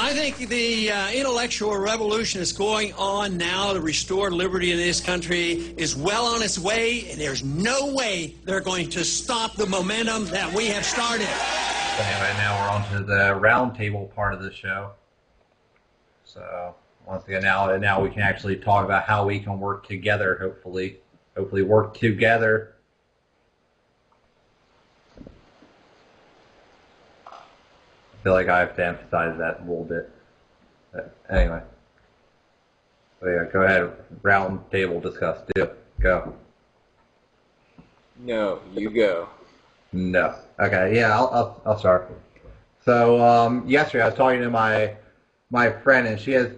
I think the intellectual revolution that's going on now to restore liberty in this country is well on its way, and there's no way they're going to stop the momentum that we have started. Anyway, now we're on to the roundtable part of the show. So once again, now we can actually talk about how we can work together. Hopefully work together. I feel like I have to emphasize that a little bit. But anyway, so yeah, go ahead. Roundtable discuss. Do it. Go. No, you go. No. Okay. Yeah, I'll start. So yesterday I was talking to my friend, and she has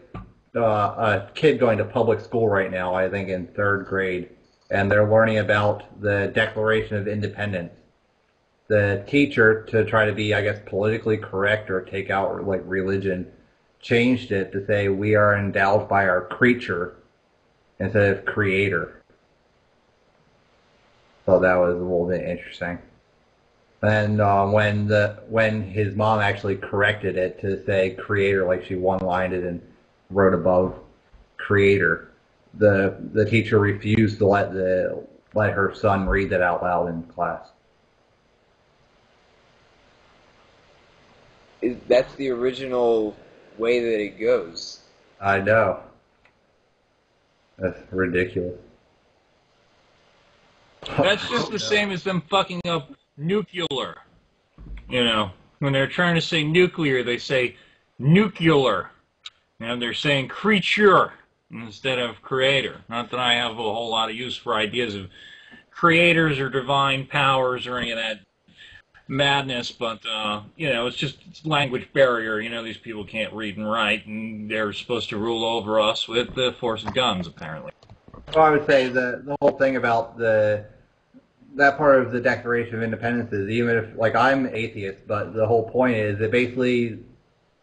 a kid going to public school right now. I think in 3rd grade, and they're learning about the Declaration of Independence. The teacher, to try to be, I guess, politically correct or take out like religion, changed it to say we are endowed by our creature instead of creator. So that was a little bit interesting. And when his mom actually corrected it to say creator, like she one-lined it and wrote above creator, the teacher refused to let her son read that out loud in class. That's the original way that it goes. I know. That's ridiculous. That's just the same as them fucking up nuclear. You know, when they're trying to say nuclear, they say nuclear. And they're saying creature instead of creator. Not that I have a whole lot of use for ideas of creators or divine powers or any of that madness, but you know, it's language barrier. You know, these people can't read and write, and they're supposed to rule over us with the force of guns, apparently. Well, I would say the whole thing about that part of the Declaration of Independence is, even if, like, I'm atheist, but the whole point is that basically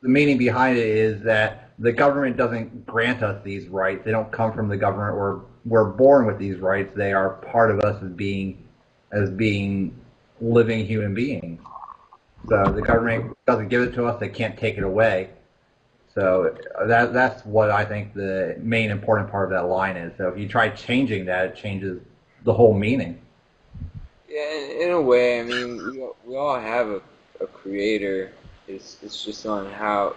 the meaning behind it is that the government doesn't grant us these rights. They don't come from the government. We're born with these rights. They are part of us as being living human beings. So the government doesn't give it to us. They can't take it away. So that's what I think the main important part of that line is. So if you try changing that, it changes the whole meaning. Yeah, in a way, I mean, we all have a creator. It's just on how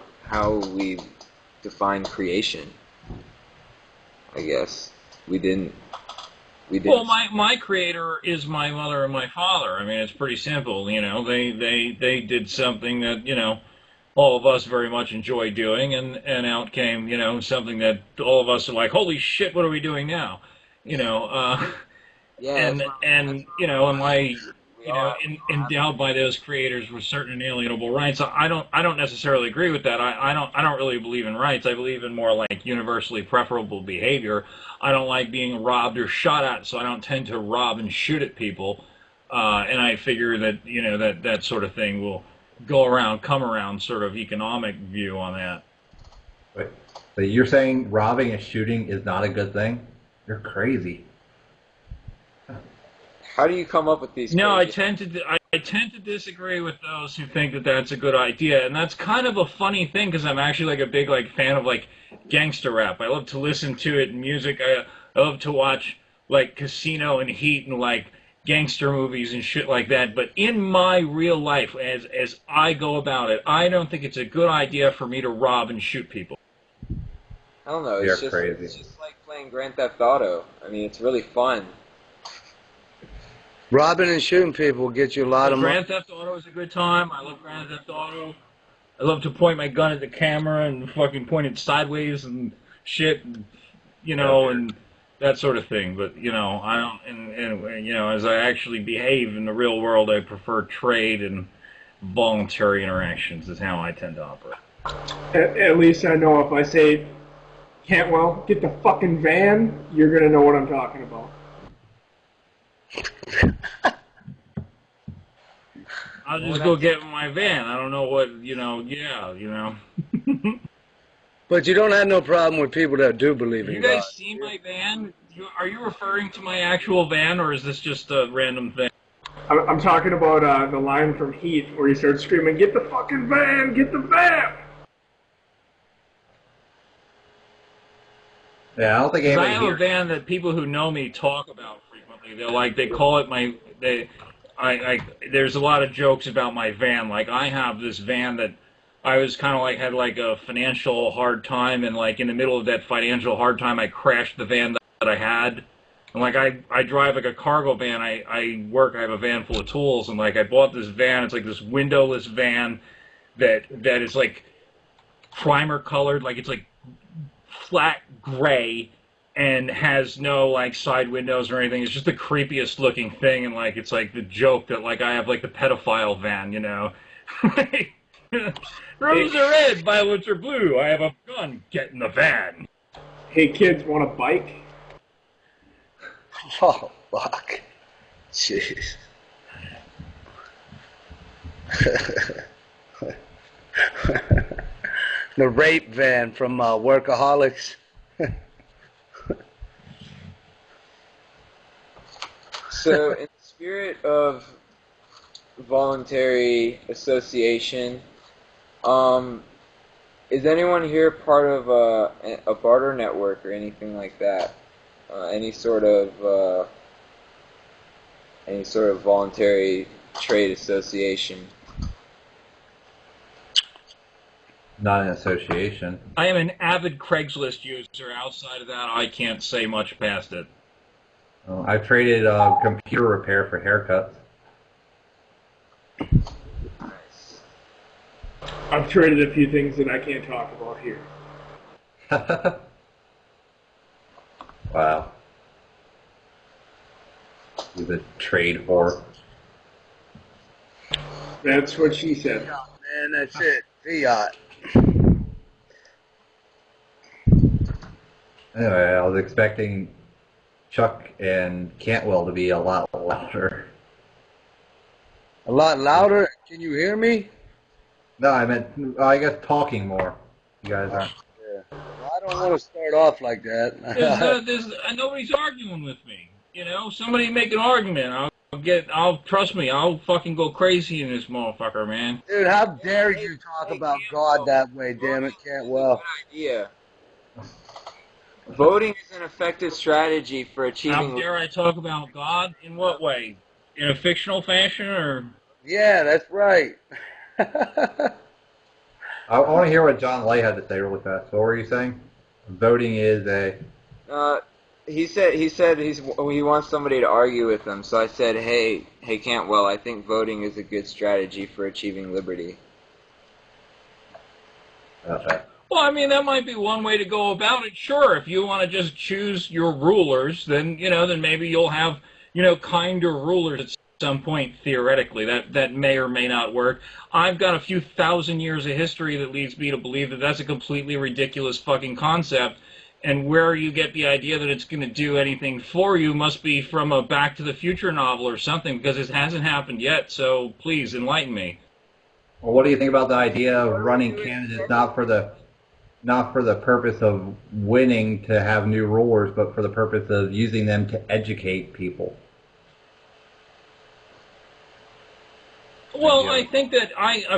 we define creation, I guess. We didn't. Well, my creator is my mother and my father. I mean, it's pretty simple. You know, they did something that, you know, all of us very much enjoy doing, and out came, you know, something that all of us are like, holy shit, what are we doing now? You know, yeah, and you know, am I, you know, endowed by those creators with certain inalienable rights? I don't necessarily agree with that. I don't really believe in rights. I believe in more like universally preferable behavior. I don't like being robbed or shot at, so I don't tend to rob and shoot at people. And I figure that, you know, that sort of thing will come around sort of economic view on that. Wait, but you're saying robbing and shooting is not a good thing? You're crazy. How do you come up with these? No, I tend to disagree with those who think that that's a good idea, and that's kind of a funny thing because I'm actually like a big fan of like gangster rap. I love to listen to it in music. I love to watch like Casino and Heat and like gangster movies and shit like that. But in my real life, as I go about it, I don't think it's a good idea for me to rob and shoot people. I don't know. You're crazy. It's just like playing Grand Theft Auto. I mean, it's really fun. Robbing and shooting people will get you a lot of money. Grand Theft Auto is a good time. I love Grand Theft Auto. I love to point my gun at the camera and fucking point it sideways and shit, and, you know, and that sort of thing. But, you know, I don't, and you know, as I actually behave in the real world, I prefer trade and voluntary interactions is how I tend to operate. At least I know if I say, Cantwell, get the fucking van, you're going to know what I'm talking about. I'll just go get my van. I don't know what, you know, yeah, you know. But you don't have no problem with people that do believe in God. You guys see my van? Are you referring to my actual van, or is this just a random thing? I'm talking about the line from Heat where he starts screaming, get the fucking van, get the van! Yeah, I don't think 'Cause I anybody have a here. van that people who know me talk about frequently. They call it there's a lot of jokes about my van. Like, I have this van that I was kind of like, had like a financial hard time, and like in the middle of that financial hard time, I crashed the van that I had. And like, I drive like a cargo van. I have a van full of tools, and like, I bought this van. It's like this windowless van that is like primer colored, like it's like flat gray and has no like side windows or anything. It's just the creepiest looking thing, and like it's like the joke that like I have like the pedophile van, you know. Rooms are red, violets are blue. I have a gun. Get in the van. Hey kids, want a bike? Oh, fuck. Jeez. The rape van from Workaholics. So, in the spirit of voluntary association, is anyone here part of a barter network or anything like that? Any sort of voluntary trade association? Not an association. I am an avid Craigslist user. Outside of that, I can't say much past it. I've traded computer repair for haircuts. Nice. I've traded a few things that I can't talk about here. Wow. He's a trade whore. That's what she said. Man, that's it. Fiat. Anyway, I was expecting Chuck and Cantwell to be a lot louder. A lot louder? Can you hear me? No, I meant, I guess, talking more. You guys aren't. Yeah. Well, I don't want to start off like that. Nobody's arguing with me. You know, somebody make an argument. Trust me, I'll fucking go crazy in this motherfucker, man. Dude, how dare you talk about God that way, damn it, Cantwell. Good idea. Voting is an effective strategy for How achieving. dare I talk about God? In what way? In a fictional fashion, or? Yeah, that's right. I want to hear what John Lay had to say really fast. What were you saying? Voting is a... He said he wants somebody to argue with him. So I said, hey Cantwell, I think voting is a good strategy for achieving liberty. Okay. Well, I mean, that might be one way to go about it. Sure, if you want to just choose your rulers, then maybe you'll have, kinder rulers at some point, theoretically. That may or may not work. I've got a few thousand years of history that leads me to believe that that's a completely ridiculous fucking concept. And where you get the idea that it's going to do anything for you must be from a Back to the Future novel or something, because it hasn't happened yet. So please enlighten me. Well, what do you think about the idea of running candidates not for the purpose of winning to have new rulers, but for the purpose of using them to educate people? Well, I think that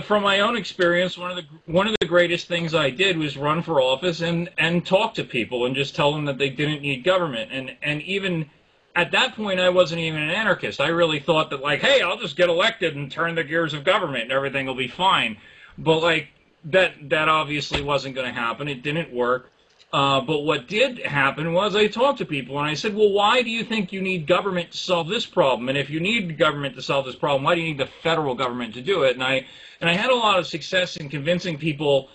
from my own experience, one of the greatest things I did was run for office and talk to people and just tell them that they didn't need government. And even at that point, I wasn't even an anarchist. I really thought that, like, hey, I'll just get elected and turn the gears of government and everything will be fine. But like that obviously wasn't going to happen. It didn't work. But what did happen was I talked to people and I said, well, why do you think you need government to solve this problem? And if you need government to solve this problem, why do you need the federal government to do it? And I had a lot of success in convincing people,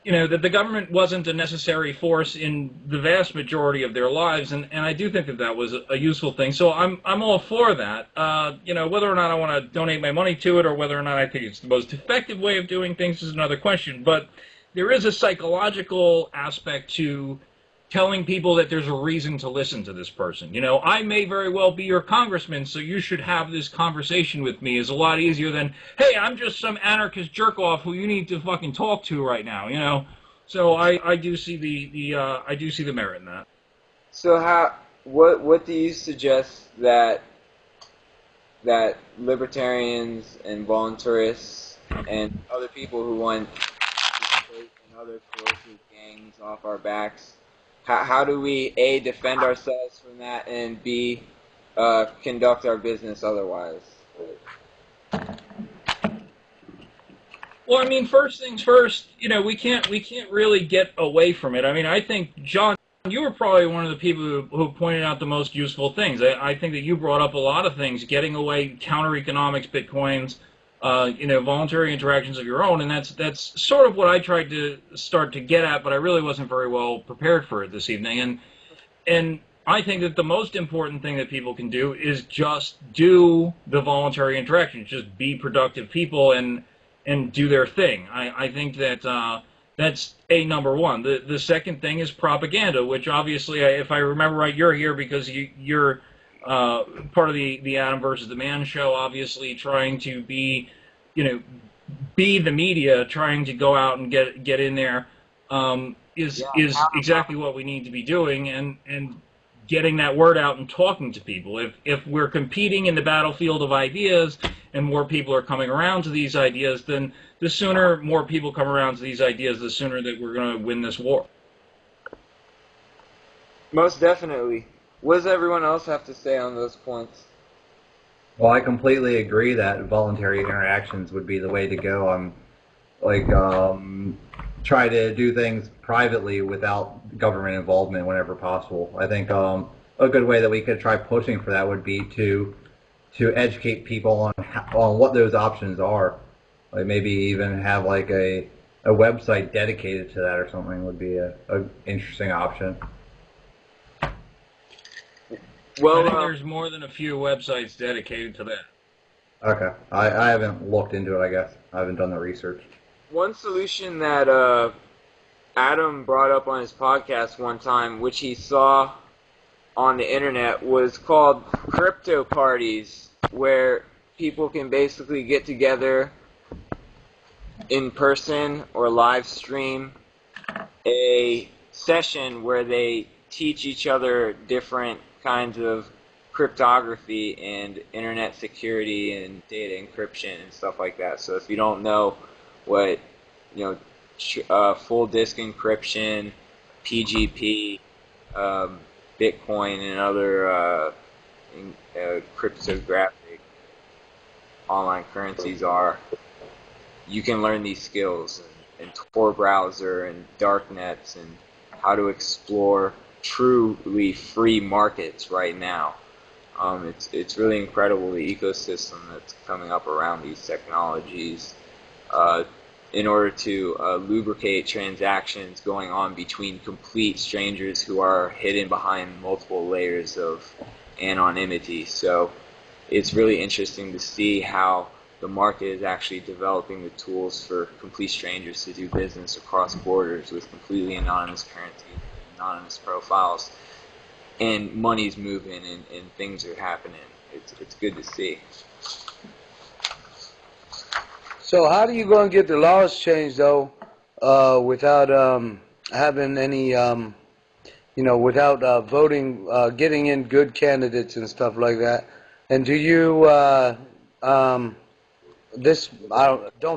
that the government wasn't a necessary force in the vast majority of their lives. And I do think that was a useful thing. So I'm all for that. Whether or not I want to donate my money to it or whether or not I think it's the most effective way of doing things is another question. But there is a psychological aspect to telling people that there's a reason to listen to this person. I may very well be your congressman, so you should have this conversation with me is a lot easier than, hey, I'm just some anarchist jerk-off who you need to fucking talk to right now, So I do see the merit in that. So what do you suggest that libertarians and voluntarists and other people who want to take and other forces, gangs off our backs, how do we A, defend ourselves from that, and B, conduct our business otherwise? Well, I mean, first things first, you know, we can't really get away from it. I mean, I think, John, you were probably one of the people who pointed out the most useful things. I think that you brought up a lot of things, getting away, counter economics, bitcoins, you know, voluntary interactions of your own, and that's sort of what I tried to start to get at, but I really wasn't very well prepared for it this evening. And I think that the most important thing that people can do is just do the voluntary interactions, just be productive people and do their thing. I think that that's number one. The second thing is propaganda, which obviously, if I remember right, you're here because you're part of the Adam versus the Man show, obviously trying to be, you know, be the media, trying to go out and get in there is exactly what we need to be doing, and getting that word out and talking to people. If we're competing in the battlefield of ideas and more people are coming around to these ideas, then the sooner more people come around to these ideas, the sooner that we're going to win this war. Most definitely. What does everyone else have to say on those points? Well, I completely agree that voluntary interactions would be the way to go. Try to do things privately without government involvement whenever possible. I think a good way that we could try pushing for that would be to educate people on what those options are. Like maybe even have like a website dedicated to that or something would be a interesting option. Well, I think there's more than a few websites dedicated to that. Okay, I haven't looked into it. I guess I haven't done the research. One solution that Adam brought up on his podcast one time, which he saw on the internet, was called crypto parties, where people can basically get together in person or live stream a session where they teach each other different kinds of cryptography and internet security and data encryption and stuff like that. So if you don't know what, you know, full disk encryption, PGP, Bitcoin, and other cryptographic online currencies are, you can learn these skills and Tor browser and Darknets and how to explore truly free markets right now. It's really incredible, the ecosystem that's coming up around these technologies in order to lubricate transactions going on between complete strangers who are hidden behind multiple layers of anonymity. So it's really interesting to see how the market is actually developing the tools for complete strangers to do business across borders with completely anonymous currencies, anonymous profiles, and money's moving and things are happening. It's good to see. So how are you going to get the laws changed, though, without having any, without voting, getting in good candidates and stuff like that? And do you, don't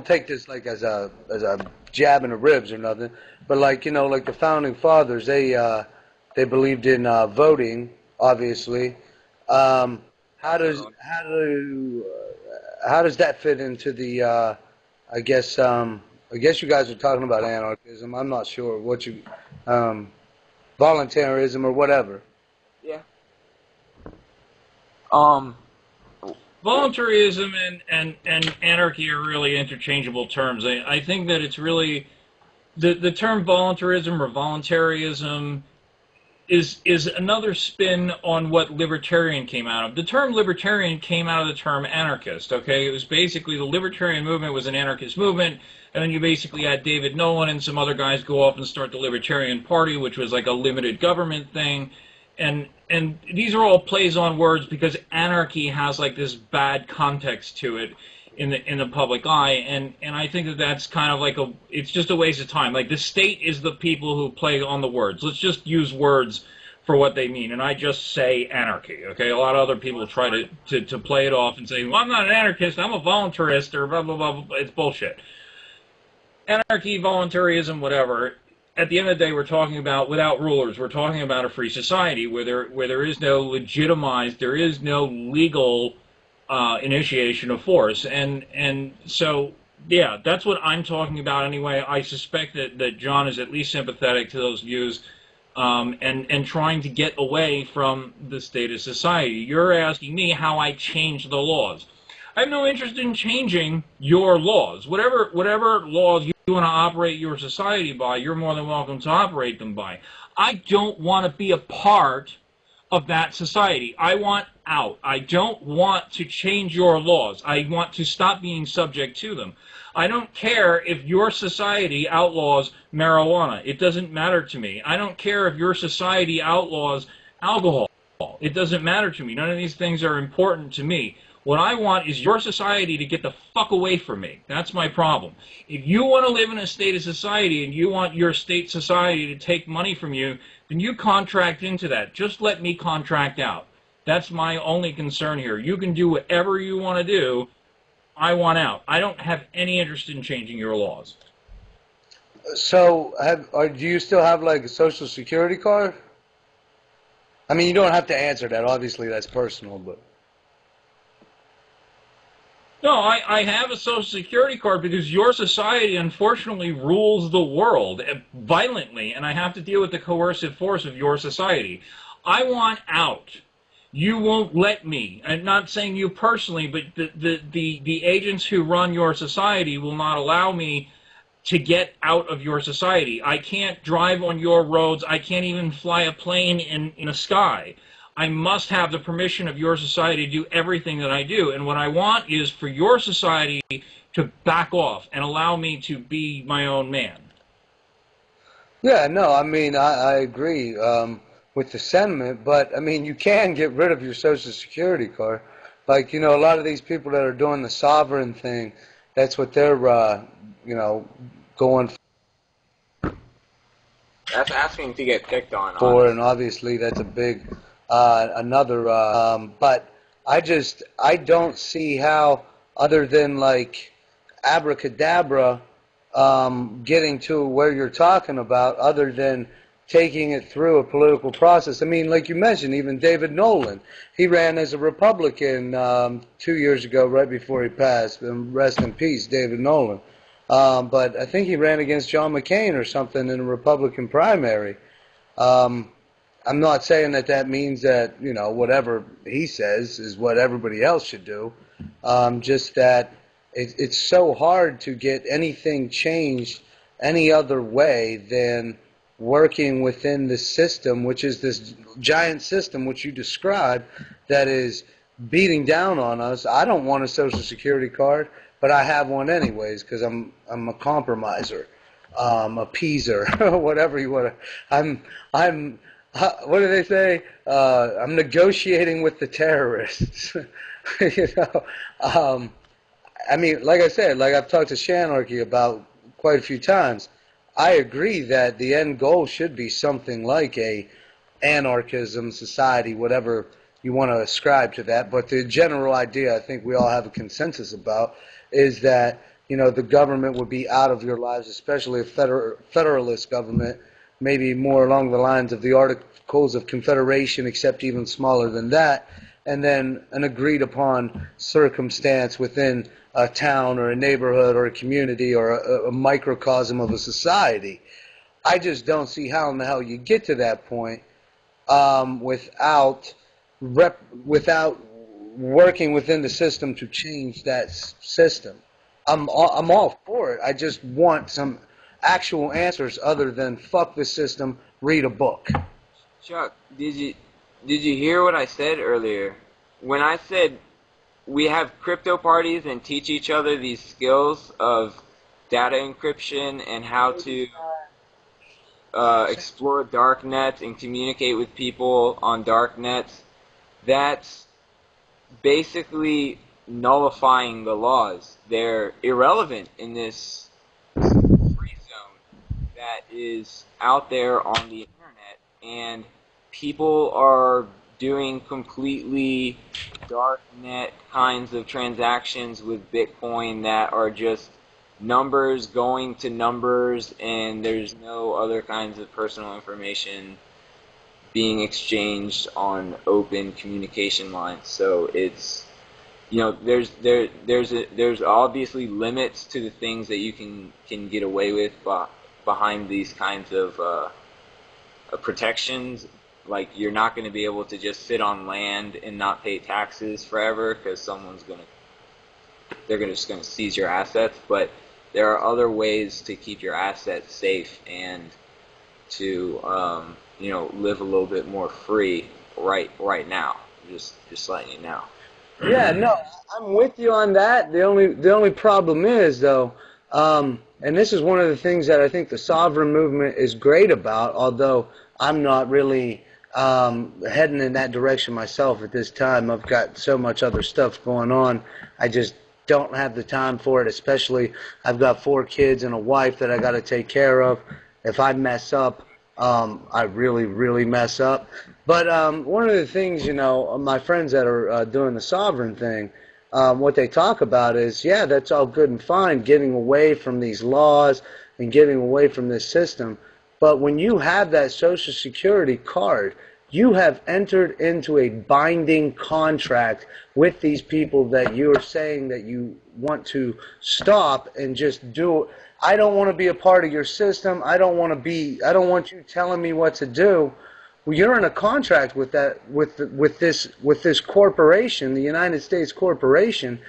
take this like as a jab in the ribs or nothing, but like, like the founding fathers, they believed in voting, obviously. How does that fit into the? I guess you guys are talking about anarchism. I'm not sure what you, voluntarism or whatever. Yeah. Voluntarism and anarchy are really interchangeable terms. I think that it's really the term voluntarism or voluntarism is another spin on what libertarian came out of. The term libertarian came out of the term anarchist, okay? It was basically the libertarian movement was an anarchist movement, and then you basically had David Nolan and some other guys go off and start the Libertarian Party, which was like a limited government thing. And these are all plays on words because anarchy has like this bad context to it in the public eye, and I think that that's kind of like it's just a waste of time. Like the state is the people who play on the words. Let's just use words for what they mean, and I just say anarchy. Okay, a lot of other people try to play it off and say, well, I'm not an anarchist, I'm a voluntarist, or blah blah blah. It's bullshit. Anarchy, voluntarism, whatever. at the end of the day, we're talking about without rulers. We're talking about a free society where there is no legitimized, there is no legal initiation of force, and so yeah, that's what I'm talking about anyway. I suspect that John is at least sympathetic to those views, and trying to get away from the state of society. You're asking me how I change the laws. I have no interest in changing your laws. Whatever laws you want to operate your society by, you're more than welcome to operate them by. I don't want to be a part of that society. I want out. I don't want to change your laws. I want to stop being subject to them. I don't care if your society outlaws marijuana. It doesn't matter to me. I don't care if your society outlaws alcohol. It doesn't matter to me. None of these things are important to me. What I want is your society to get the fuck away from me. That's my problem. If you want to live in a state of society and you want your state society to take money from you, then you contract into that. Just let me contract out. That's my only concern here. You can do whatever you want to do. I want out. I don't have any interest in changing your laws. So, do you still have like a social security card? I mean, you don't have to answer that. Obviously, that's personal, but. No, I have a social security card because your society unfortunately rules the world violently, and I have to deal with the coercive force of your society. I want out. You won't let me. I'm not saying you personally, but the agents who run your society will not allow me to get out of your society. I can't drive on your roads. I can't even fly a plane in the sky. I must have the permission of your society to do everything that I do. And what I want is for your society to back off and allow me to be my own man. Yeah, no, I mean, I agree with the sentiment, but, I mean, you can get rid of your Social Security card. Like, you know, a lot of these people that are doing the sovereign thing, that's what they're, you know, going That's asking to get picked on. for, and obviously that's a big... but I don't see how, other than like abracadabra, getting to where you're talking about, other than taking it through a political process. I mean, like you mentioned, even David Nolan, he ran as a Republican 2 years ago, right before he passed. Rest in peace, David Nolan. But I think he ran against John McCain or something in a Republican primary. I'm not saying that means that, you know, whatever he says is what everybody else should do. Just that it's so hard to get anything changed any other way than working within the system, which is this giant system which you described that is beating down on us. I don't want a Social Security card, but I have one anyways because I'm a compromiser, a appeaser, whatever you want to. What do they say? I'm negotiating with the terrorists. You know, I mean, like I said, like I've talked to Shan about quite a few times. I agree that the end goal should be something like a anarchism society, whatever you want to ascribe to that. But the general idea, I think we all have a consensus about, is that, you know, the government would be out of your lives, especially a federalist government. Maybe more along the lines of the Articles of Confederation, except even smaller than that, and then an agreed upon circumstance within a town or a neighborhood or a community or a microcosm of a society. I just don't see how in the hell you get to that point without working within the system to change that system. I'm all for it. I just want some actual answers other than fuck the system, read a book. Chuck, did you hear what I said earlier? When I said we have crypto parties and teach each other these skills of data encryption and how to explore darknets and communicate with people on darknets, that's basically nullifying the laws. They're irrelevant in this free zone that is out there on the internet, and people are doing completely darknet kinds of transactions with Bitcoin that are just numbers going to numbers, and there's no other kinds of personal information being exchanged on open communication lines. So it's, you know, there's obviously limits to the things that you can get away with behind these kinds of protections. Like, you're not going to be able to just sit on land and not pay taxes forever because they're just going to seize your assets. But there are other ways to keep your assets safe and to you know, live a little bit more free right now. Just letting you know. Yeah, no, I'm with you on that. The only problem is, though, and this is one of the things that I think the sovereign movement is great about, although I'm not really heading in that direction myself at this time. I've got so much other stuff going on. I just don't have the time for it, especially I've got 4 kids and a wife that I got to take care of. If I mess up, I really, really mess up. But one of the things, you know, my friends that are doing the sovereign thing, what they talk about is, yeah, that's all good and fine, getting away from these laws and getting away from this system. But when you have that Social Security card, you have entered into a binding contract with these people that you are saying that you want to stop and just do. I don't want to be a part of your system. I don't want you telling me what to do. Well, you're in a contract with this corporation, the United States corporation,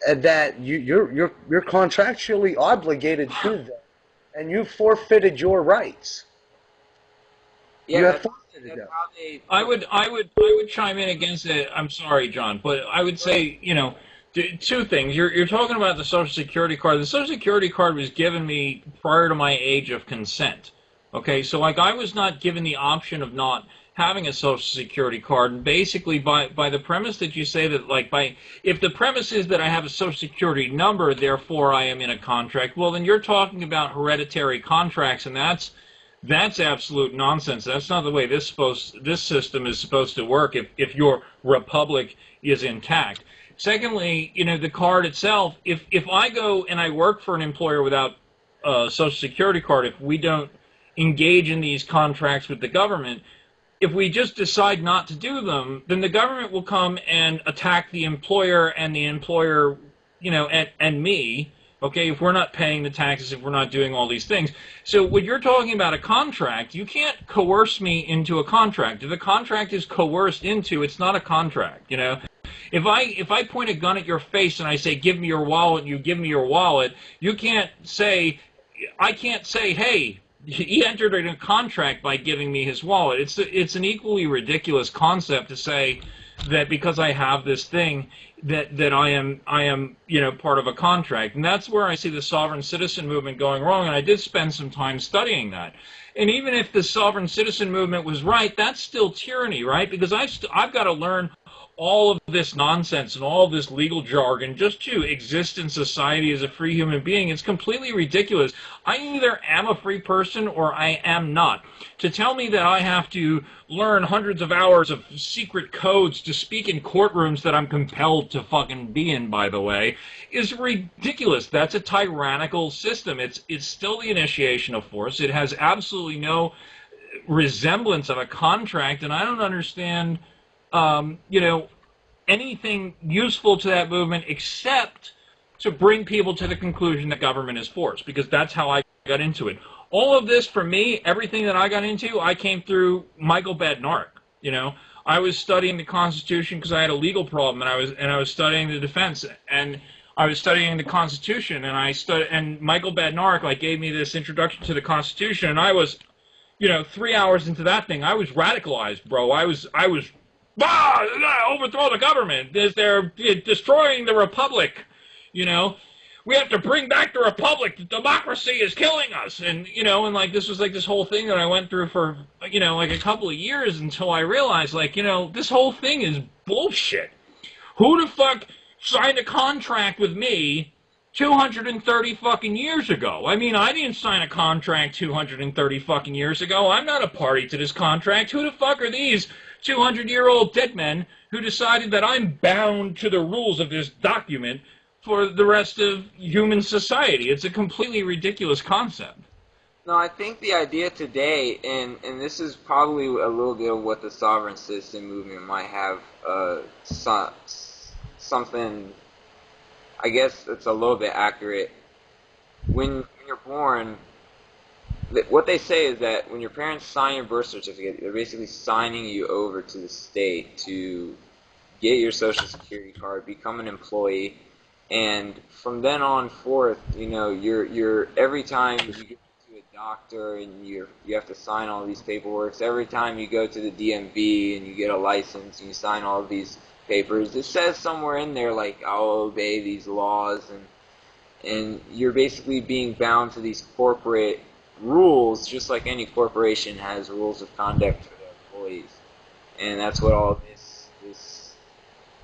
that you're contractually obligated to them, and you forfeited your rights. Yeah, you have forfeited them. I would chime in against it. I'm sorry, John, but I would say, you know, 2 things. You're talking about the Social Security card. The Social Security card was given me prior to my age of consent. Okay, so like I was not given the option of not having a Social Security card, and basically by the premise that you say that, like, if the premise is that I have a Social Security number, therefore I am in a contract, well, then you're talking about hereditary contracts, and that's absolute nonsense. That's not the way this system is supposed to work if your republic is intact. Secondly, you know, the card itself, if I go and I work for an employer without a Social Security card, if we don't engage in these contracts with the government, if we just decide not to do them, then the government will come and attack the employer and the employer, you know, and me, okay, if we're not paying the taxes, if we're not doing all these things. So when you're talking about a contract, you can't coerce me into a contract. If the contract is coerced into, it's not a contract, you know. If I point a gun at your face and I say, give me your wallet, and you give me your wallet, I can't say, hey, he entered in a contract by giving me his wallet. It's an equally ridiculous concept to say that because I have this thing that I am you know, part of a contract. And that's where I see the sovereign citizen movement going wrong, and I did spend some time studying that. And even if the sovereign citizen movement was right, that's still tyranny, right? Because I've got to learn all of this nonsense and all of this legal jargon just to exist in society as a free human being. It's completely ridiculous. I either am a free person or I am not. To tell me that I have to learn hundreds of hours of secret codes to speak in courtrooms that I'm compelled to fucking be in, by the way, is ridiculous. That's a tyrannical system. It's still the initiation of force. It has absolutely no resemblance of a contract, and I don't understand you know, anything useful to that movement except to bring people to the conclusion that government is force, because that's how I got into it. All of this, for me, everything that I got into, I came through Michael Badnarik. You know, I was studying the Constitution because I had a legal problem, and I was studying the defense, and I was studying the Constitution, and Michael Badnarik like gave me this introduction to the Constitution, and I was, you know, 3 hours into that thing, I was radicalized, bro. I was overthrow the government. They're destroying the republic. You know, we have to bring back the republic. The democracy is killing us. And, you know, and like this was like this whole thing that I went through for, you know, like a couple of years until I realized, like, you know, this whole thing is bullshit. Who the fuck signed a contract with me 230 fucking years ago? I mean, I didn't sign a contract 230 fucking years ago. I'm not a party to this contract. Who the fuck are these 200-year-old dead men who decided that I'm bound to the rules of this document for the rest of human society. It's a completely ridiculous concept. No, I think the idea today, and this is probably a little bit of what the sovereign citizen movement might have, something, I guess it's a little bit accurate. When you're born, what they say is that when your parents sign your birth certificate, they're basically signing you over to the state to get your social security card, become an employee, and from then on forth, you know, you're every time you go to a doctor and you have to sign all these paperwork. Every time you go to the DMV and you get a license and you sign all of these papers, it says somewhere in there like, I'll obey these laws, and you're basically being bound to these corporate rules, just like any corporation has rules of conduct for their employees. And that's what all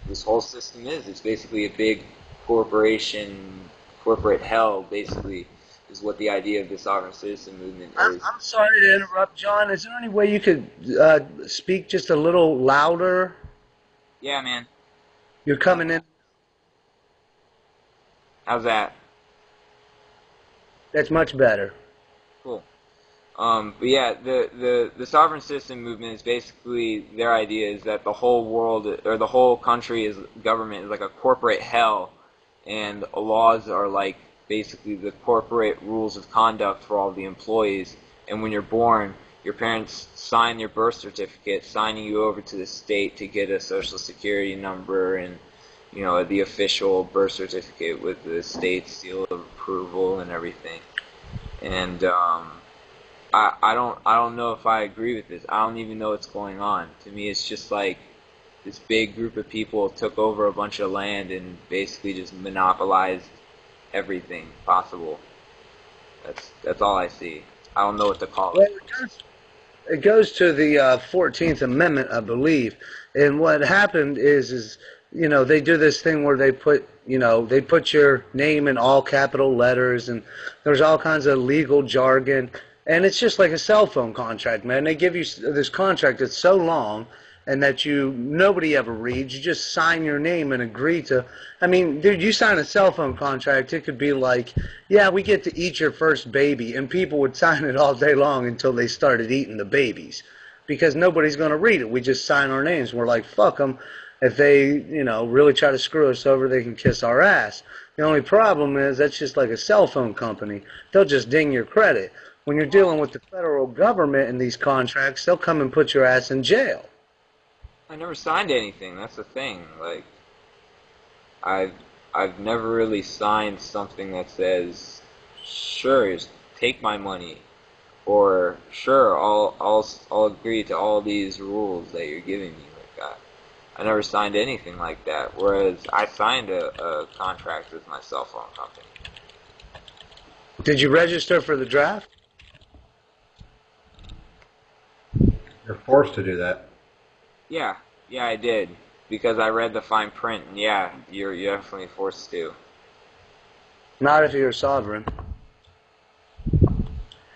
this whole system is. It's basically a big corporate hell, basically, is what the idea of the sovereign citizen movement is. I'm sorry to interrupt, John. Is there any way you could speak just a little louder? Yeah, man. You're coming in. How's that? That's much better. Cool. But yeah, the sovereign citizen movement is basically, their idea is that the whole world, or the whole country government is like a corporate hell, and laws are like basically the corporate rules of conduct for all the employees. And when you're born, your parents sign your birth certificate, signing you over to the state to get a social security number and, you know, the official birth certificate with the state seal of approval and everything. And I don't know if I agree with this. I don't even know what's going on. To me, it's just like this big group of people took over a bunch of land and basically just monopolized everything possible. That's all I see. I don't know what to call it. Well, it goes to the 14th Amendment, I believe. And what happened is you know, they do this thing where they put your name in all capital letters, and there's all kinds of legal jargon. And it's just like a cell phone contract, man. They give you this contract that's so long and that nobody ever reads. You just sign your name and agree to. I mean, dude, you sign a cell phone contract, it could be like, yeah, we get to eat your first baby. And people would sign it all day long until they started eating the babies. Because nobody's going to read it. We just sign our names. We're like, fuck them. If they, you know, really try to screw us over, they can kiss our ass. The only problem is that's just like a cell phone company. They'll just ding your credit. When you're dealing with the federal government in these contracts, they'll come and put your ass in jail. I never signed anything. That's the thing. Like, I've never really signed something that says, sure, just take my money, or sure, I'll agree to all these rules that you're giving me. Like, I never signed anything like that. Whereas I signed a contract with my cell phone company. Did you register for the draft? You're forced to do that. Yeah, I did, because I read the fine print, and yeah, you're definitely forced to. Not if you're a sovereign.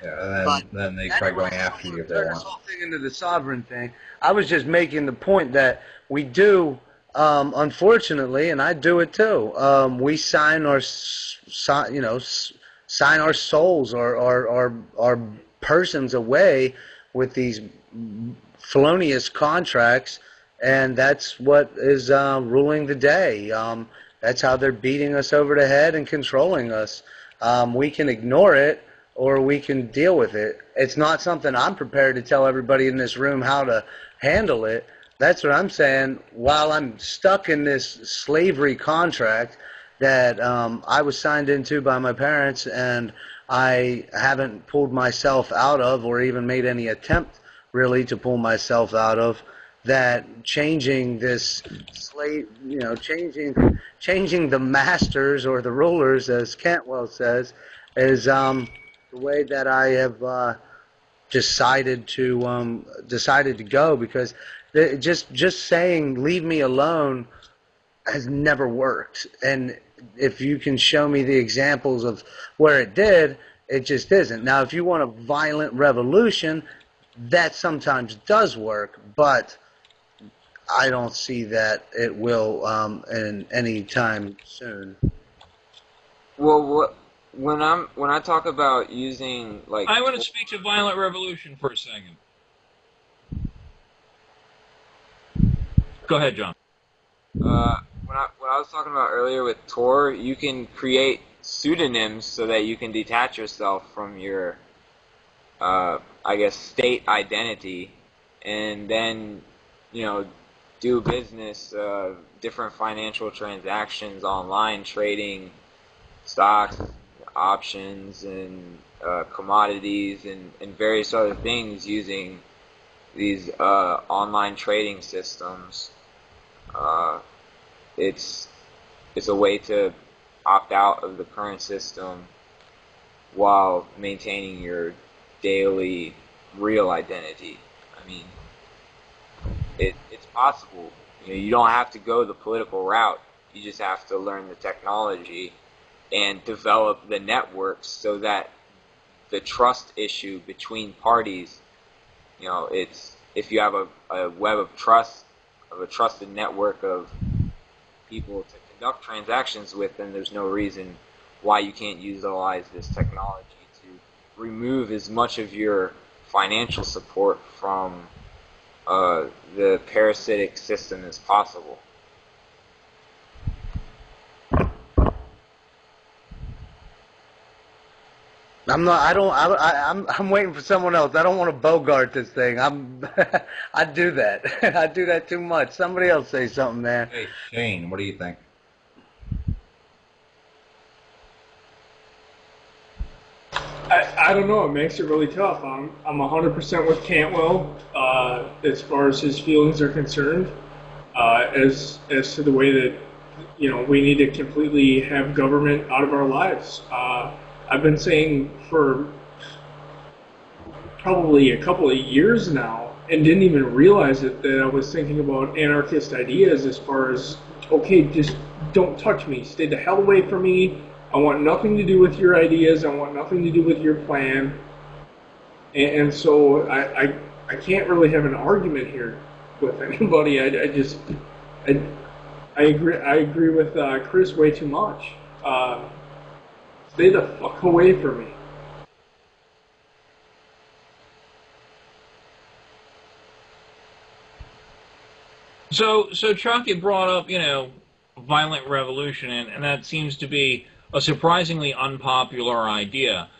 Yeah, and then they try going after you if they Turn this want. whole thing into the sovereign thing. I was just making the point that we do, unfortunately, and I do it too. We sign our, sign our souls, our persons away with these felonious contracts, and that's what is ruling the day. That's how they're beating us over the head and controlling us. We can ignore it, or we can deal with it. It's not something I'm prepared to tell everybody in this room how to handle it. That's what I'm saying. While I'm stuck in this slavery contract that I was signed into by my parents, and I haven't pulled myself out of, or even made any attempt really to pull myself out of, that changing this slave, changing the masters or the rulers, as Cantwell says, is the way that I have decided to go, because just saying leave me alone has never worked. And if you can show me the examples of where it did, it just isn't. Now, if you want a violent revolution, that sometimes does work, but I don't see that it will in any time soon. Well, when I talk about using like I want to speak to violent revolution for a second. Go ahead, John. when I was talking about earlier with Tor, you can create pseudonyms so that you can detach yourself from your I guess state identity, and then do business, different financial transactions online, trading stocks, options, and commodities, and various other things using these online trading systems. It's a way to opt out of the current system while maintaining your daily real identity. I mean, it's possible. You don't have to go the political route. You just have to learn the technology and develop the networks so that the trust issue between parties, it's if you have a web of trust, of a trusted network of people to conduct transactions with, then there's no reason why you can't utilize this technology to remove as much of your financial support from the parasitic system as possible. I'm waiting for someone else. I don't want to bogart this thing. I do that. I do that too much. Somebody else say something, man. Hey, Shane, what do you think? I don't know. It makes it really tough. I'm 100% with Cantwell as far as his feelings are concerned. As to the way that we need to completely have government out of our lives. I've been saying for probably a couple of years now, and didn't even realize it, that I was thinking about anarchist ideas as far as, okay, just don't touch me, stay the hell away from me. I want nothing to do with your ideas. I want nothing to do with your plan. And so I can't really have an argument here with anybody. I agree with Chris way too much. Stay the fuck away from me. So Chuck had brought up, violent revolution, and that seems to be a surprisingly unpopular idea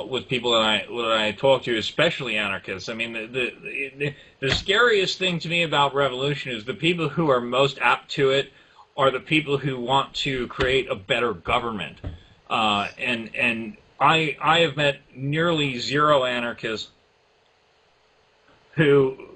with people that I talk to, especially anarchists. I mean, the scariest thing to me about revolution is the people who are most apt to it are the people who want to create a better government. And I have met nearly zero anarchists who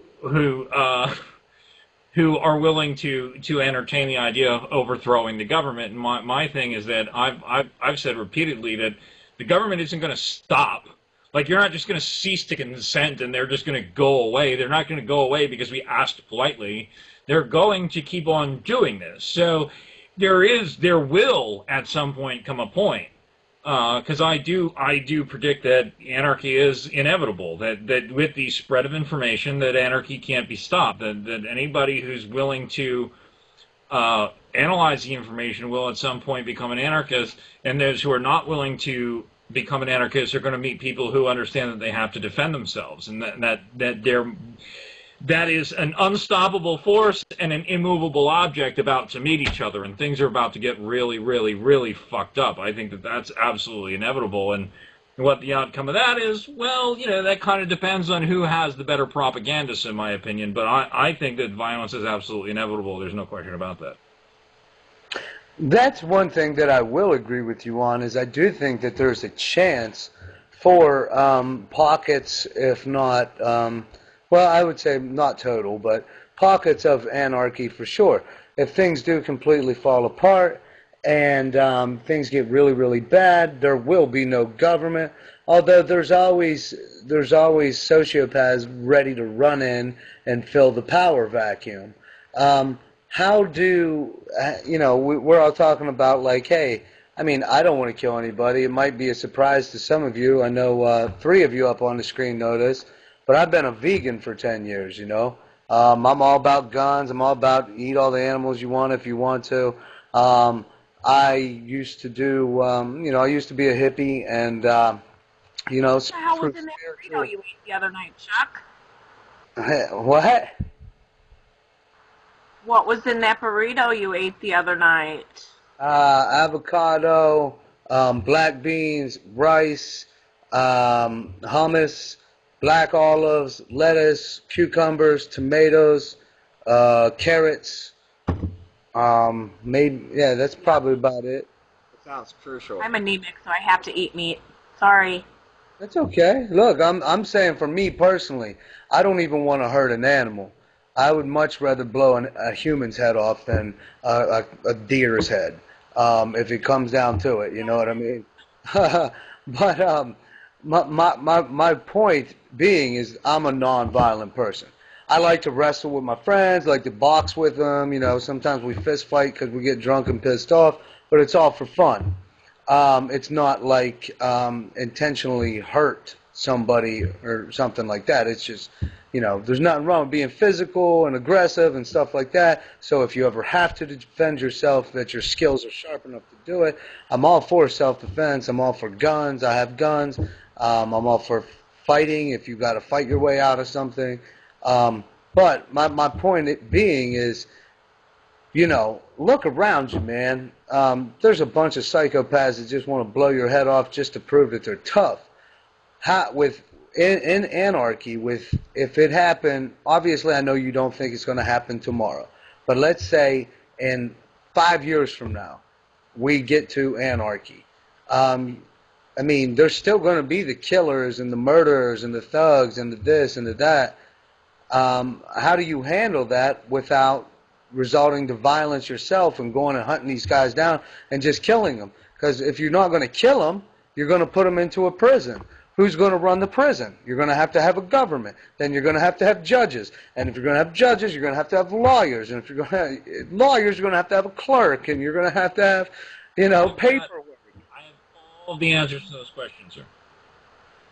are willing to entertain the idea of overthrowing the government. And my thing is that I've said repeatedly that the government isn't going to stop. Like, you're not just going to cease to consent and they're just going to go away. They're not going to go away because we asked politely. They're going to keep on doing this. So there will at some point come a point, because I do predict that anarchy is inevitable, that with the spread of information, that anarchy can't be stopped, that anybody who's willing to analyze the information will at some point become an anarchist, and those who are not willing to become an anarchist are going to meet people who understand that they have to defend themselves, and that is an unstoppable force and an immovable object about to meet each other, and things are about to get really, really, really fucked up. I think that that's absolutely inevitable, and what the outcome of that is, well, that kind of depends on who has the better propagandists, in my opinion, but I think that violence is absolutely inevitable. There's no question about that. That's one thing that I will agree with you on, is I do think that there's a chance for pockets, if not... well, I would say not total, but pockets of anarchy for sure. If things do completely fall apart and things get really, really bad, there will be no government. Although there's always sociopaths ready to run in and fill the power vacuum. How do we're all talking about, like, hey, I mean, I don't want to kill anybody. It might be a surprise to some of you. I know 3 of you up on the screen know this. But I've been a vegan for 10 years, I'm all about guns. I'm all about eat all the animals you want if you want to. I used to do, I used to be a hippie, and What the hell was in that burrito you ate the other night, Chuck? What? What was in that burrito you ate the other night? Avocado, black beans, rice, hummus, black olives, lettuce, cucumbers, tomatoes, carrots. That's probably about it. It sounds crucial. I'm anemic, so I have to eat meat. Sorry. That's okay. Look, I'm saying for me personally, I don't even want to hurt an animal. I would much rather blow a human's head off than a deer's head, if it comes down to it. You know what I mean? But my point being is I'm a non-violent person. I like to wrestle with my friends, like to box with them. You know, sometimes we fist fight because we get drunk and pissed off, but it's all for fun. It's not like intentionally hurt somebody or something like that. It's just, there's nothing wrong with being physical and aggressive and stuff like that. So if you ever have to defend yourself, that your skills are sharp enough to do it. I'm all for self-defense. I'm all for guns. I have guns. I'm all for fighting if you got to fight your way out of something. But my point being is, look around you, man. There's a bunch of psychopaths that just want to blow your head off just to prove that they're tough. In anarchy, if it happened, obviously I know you don't think it's going to happen tomorrow, but let's say in 5 years from now, we get to anarchy. There's still going to be the killers and the murderers and the thugs and the this and the that. How do you handle that without resulting to violence yourself and going and hunting these guys down and just killing them? Because if you're not going to kill them, you're going to put them into a prison. Who's going to run the prison? You're going to have a government. Then you're going to have judges. And if you're going to have judges, you're going to have lawyers. And if you're going to have lawyers, you're going to have a clerk. And you're going to have, paperwork. I have all the answers to those questions, sir.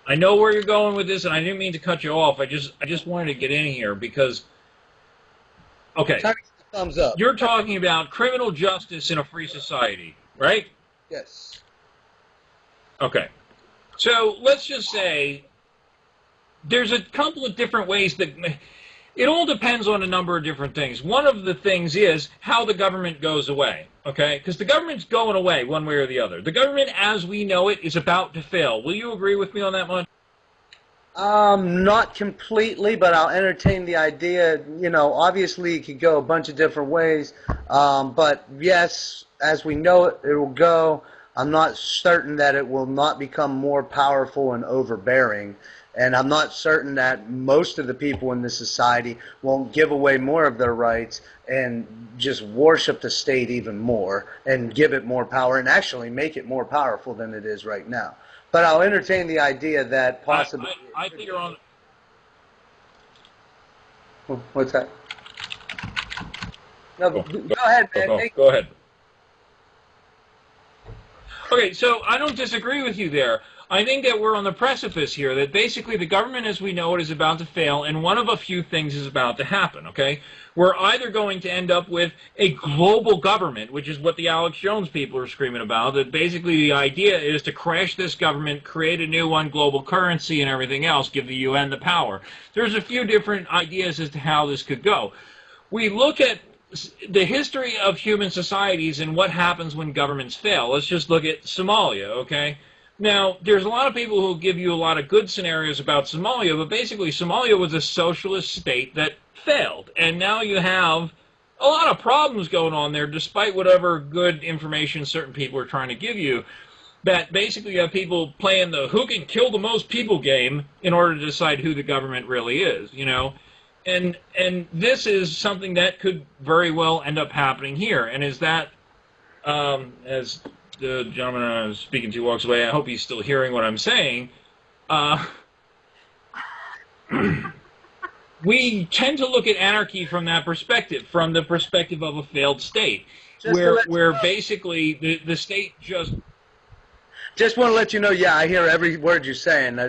I know where you're going with this, and I didn't mean to cut you off. I just wanted to get in here because, okay, thumbs up. You're talking about criminal justice in a free society, right? Yes. Okay. So let's just say there's a couple of different ways that it all depends on a number of different things. One of the things is how the government goes away, okay? Because the government's going away one way or the other. The government as we know it is about to fail. Will you agree with me on that one? Not completely, but I'll entertain the idea. Obviously it could go a bunch of different ways. But yes, as we know it, it will go. I'm not certain that it will not become more powerful and overbearing. And I'm not certain that most of the people in this society won't give away more of their rights and just worship the state even more and give it more power and actually make it more powerful than it is right now. But I'll entertain the idea that possibly... I think you're on... What's that? No, go ahead, man. Go ahead. Okay, so I don't disagree with you there. I think that we're on the precipice here, that basically the government as we know it is about to fail, and one of a few things is about to happen, okay? We're either going to end up with a global government, which is what the Alex Jones people are screaming about, that basically the idea is to crash this government, create a new one, global currency and everything else, give the UN the power. There's a few different ideas as to how this could go. We look at the history of human societies and what happens when governments fail. Let's just look at Somalia, okay? Now, there's a lot of people who give you a lot of good scenarios about Somalia, but basically Somalia was a socialist state that failed. And now you have a lot of problems going on there, despite whatever good information certain people are trying to give you, that basically you have people playing the who can kill the most people game in order to decide who the government really is, And this is something that could very well end up happening here. And is that, as the gentleman I was speaking to walks away, I hope he's still hearing what I'm saying, we tend to look at anarchy from that perspective, from the perspective of a failed state, where basically the state just... Just want to let you know, yeah, I hear every word you're saying. I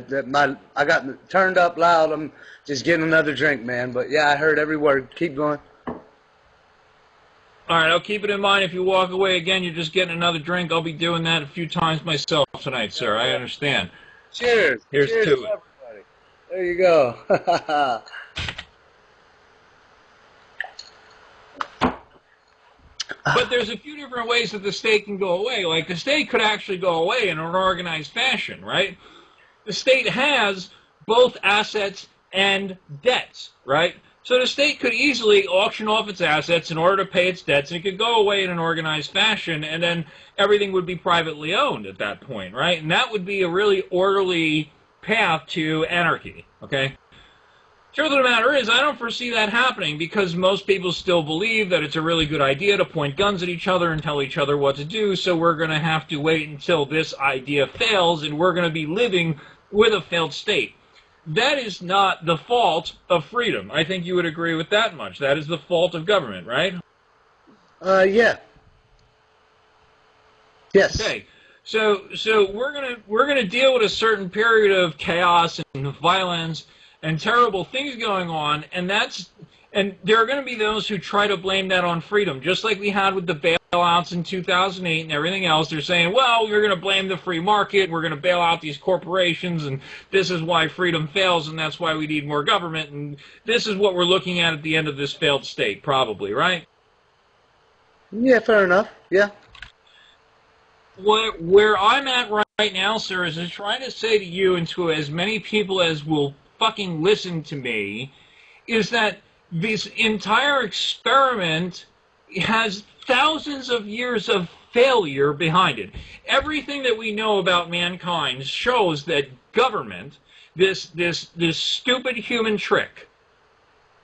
got turned up loud. I'm just getting another drink, man. But yeah, I heard every word. Keep going. All right, I'll keep it in mind. If you walk away again, you're just getting another drink. I'll be doing that a few times myself tonight, sir. I understand. Cheers. Here's Cheers to it. everybody. There you go. But there's a few different ways that the state can go away. Like, the state could actually go away in an organized fashion, right? The state has both assets and debts, right? So the state could easily auction off its assets in order to pay its debts, and it could go away in an organized fashion, and then everything would be privately owned at that point, right? And that would be a really orderly path to anarchy, okay? Truth of the matter is, I don't foresee that happening because most people still believe that it's a really good idea to point guns at each other and tell each other what to do, so we're going to have to wait until this idea fails, and we're going to be living with a failed state. That is not the fault of freedom. I think you would agree with that much. That is the fault of government, right? Yeah. Yes. Okay. So we're gonna deal with a certain period of chaos and violence and terrible things going on, and there are going to be those who try to blame that on freedom, just like we had with the bailouts in 2008 and everything else. They're saying, well, we're going to blame the free market, we're going to bail out these corporations, and this is why freedom fails, and that's why we need more government, and this is what we're looking at the end of this failed state, probably, right? Yeah, fair enough. Yeah. Where I'm at right now, sir, is just trying to say to you and to as many people as will fucking listen to me, is that this entire experiment has thousands of years of failure behind it. Everything that we know about mankind shows that government, this stupid human trick,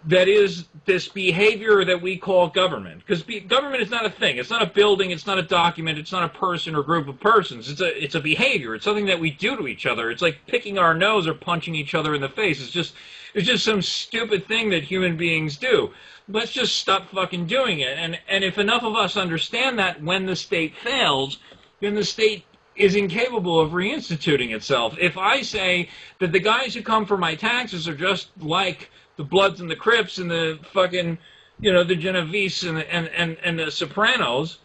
that is this behavior that we call government, because government is not a thing. It's not a building. It's not a document. It's not a person or group of persons. It's a behavior. It's something that we do to each other. It's like picking our nose or punching each other in the face. It's just some stupid thing that human beings do. Let's just stop fucking doing it. And if enough of us understand that when the state fails, then the state is incapable of reinstituting itself. If I say that the guys who come for my taxes are just like the Bloods and the Crips and the fucking, the Genovese and the Sopranos,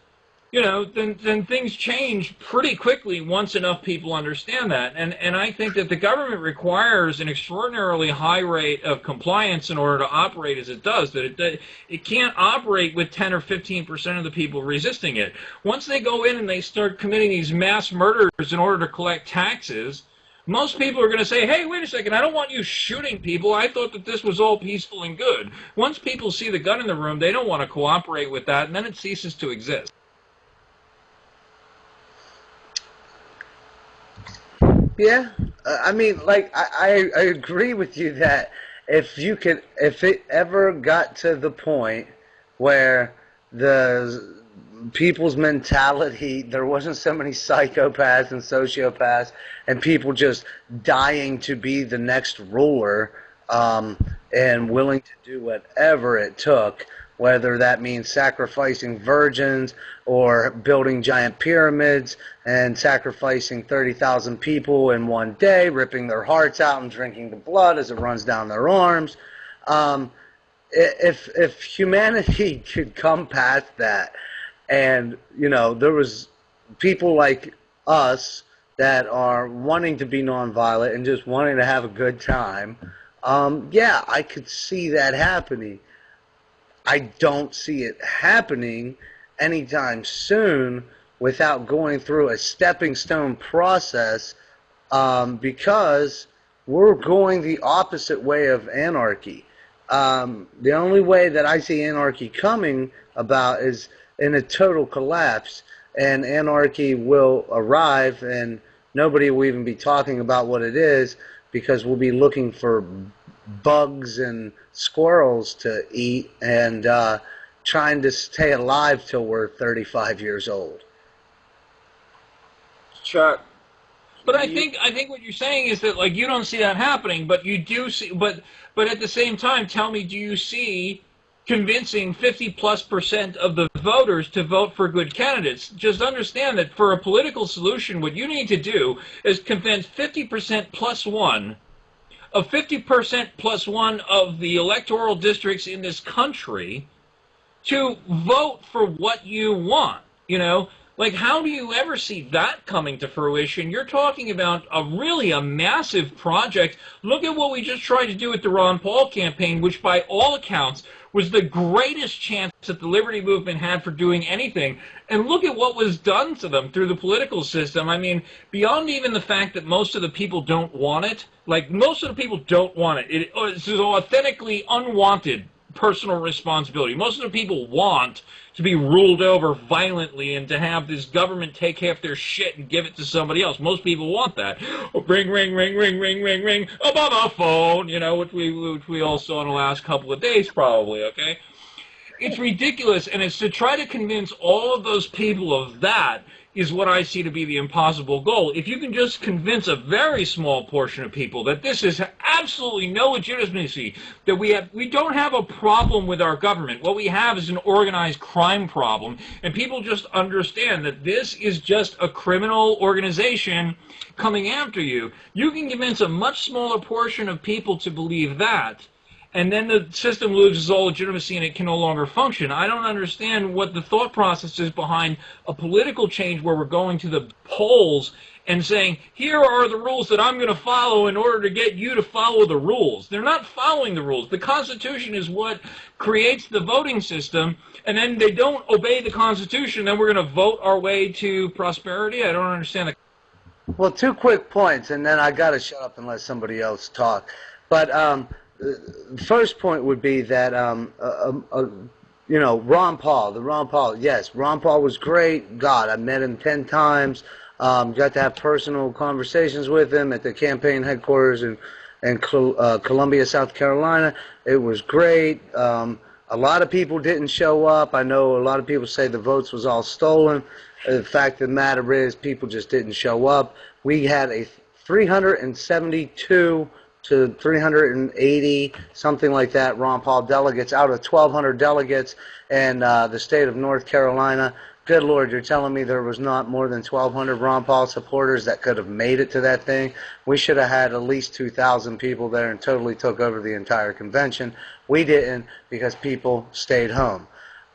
then things change pretty quickly once enough people understand that. And I think that the government requires an extraordinarily high rate of compliance in order to operate as it does, that it can't operate with 10 or 15% of the people resisting it. Once they go in and they start committing these mass murders in order to collect taxes, most people are going to say, hey, wait a second, I don't want you shooting people. I thought that this was all peaceful and good. Once people see the gun in the room, they don't want to cooperate with that, and then it ceases to exist. Yeah, I mean, like, I agree with you that if it ever got to the point where the people's mentality, there wasn't so many psychopaths and sociopaths and people just dying to be the next ruler, and willing to do whatever it took, whether that means sacrificing virgins or building giant pyramids and sacrificing 30,000 people in one day, ripping their hearts out and drinking the blood as it runs down their arms. If humanity could come past that, and, there was people like us that are wanting to be nonviolent and just wanting to have a good time, yeah, I could see that happening. I don't see it happening anytime soon without going through a stepping stone process, because we're going the opposite way of anarchy. The only way that I see anarchy coming about is in a total collapse, and anarchy will arrive and nobody will even be talking about what it is, because we'll be looking for bugs and squirrels to eat and trying to stay alive till we're 35 years old. Chuck. But I think what you're saying is that, like, you don't see that happening, but you do see. But at the same time, tell me, do you see convincing 50+% of the voters to vote for good candidates? Just understand that for a political solution, what you need to do is convince 50% plus one of 50% plus one of the electoral districts in this country to vote for what you want, you know? Like, how do you ever see that coming to fruition? You're talking about a massive project. Look at what we just tried to do with the Ron Paul campaign, which by all accounts was the greatest chance that the Liberty Movement had for doing anything. And look at what was done to them through the political system. I mean, beyond even the fact that most of the people don't want it, like, most of the people don't want it. It's an authentically unwanted personal responsibility. Most of the people want to be ruled over violently and to have this government take half their shit and give it to somebody else. Most people want that. Ring, ring, ring, ring, ring, ring, ring, Obama phone, you know, which we all saw in the last couple of days probably, okay? It's ridiculous, and it's to try to convince all of those people of that is what I see to be the impossible goal. If you can just convince a very small portion of people that this is absolutely no legitimacy, that we don't have a problem with our government. What we have is an organized crime problem, and people just understand that this is just a criminal organization coming after you. You can convince a much smaller portion of people to believe that, and then the system loses all legitimacy and it can no longer function. I don't understand what the thought process is behind a political change where we're going to the polls and saying, here are the rules that I'm going to follow in order to get you to follow the rules. They're not following the rules. The Constitution is what creates the voting system, and then they don't obey the Constitution, then we're going to vote our way to prosperity? I don't understand the... Well, 2 quick points, and then I got to shut up and let somebody else talk. But the first point would be that, you know, Ron Paul, yes, Ron Paul was great. God, I met him 10 times. Got to have personal conversations with him at the campaign headquarters in Columbia, South Carolina. It was great. A lot of people didn't show up. I know a lot of people say the votes was all stolen. The fact of the matter is people just didn't show up. We had a 372 to 380, something like that, Ron Paul delegates out of 1,200 delegates in the state of North Carolina. Good Lord, you're telling me there was not more than 1,200 Ron Paul supporters that could have made it to that thing? We should have had at least 2,000 people there and totally took over the entire convention. We didn't because people stayed home.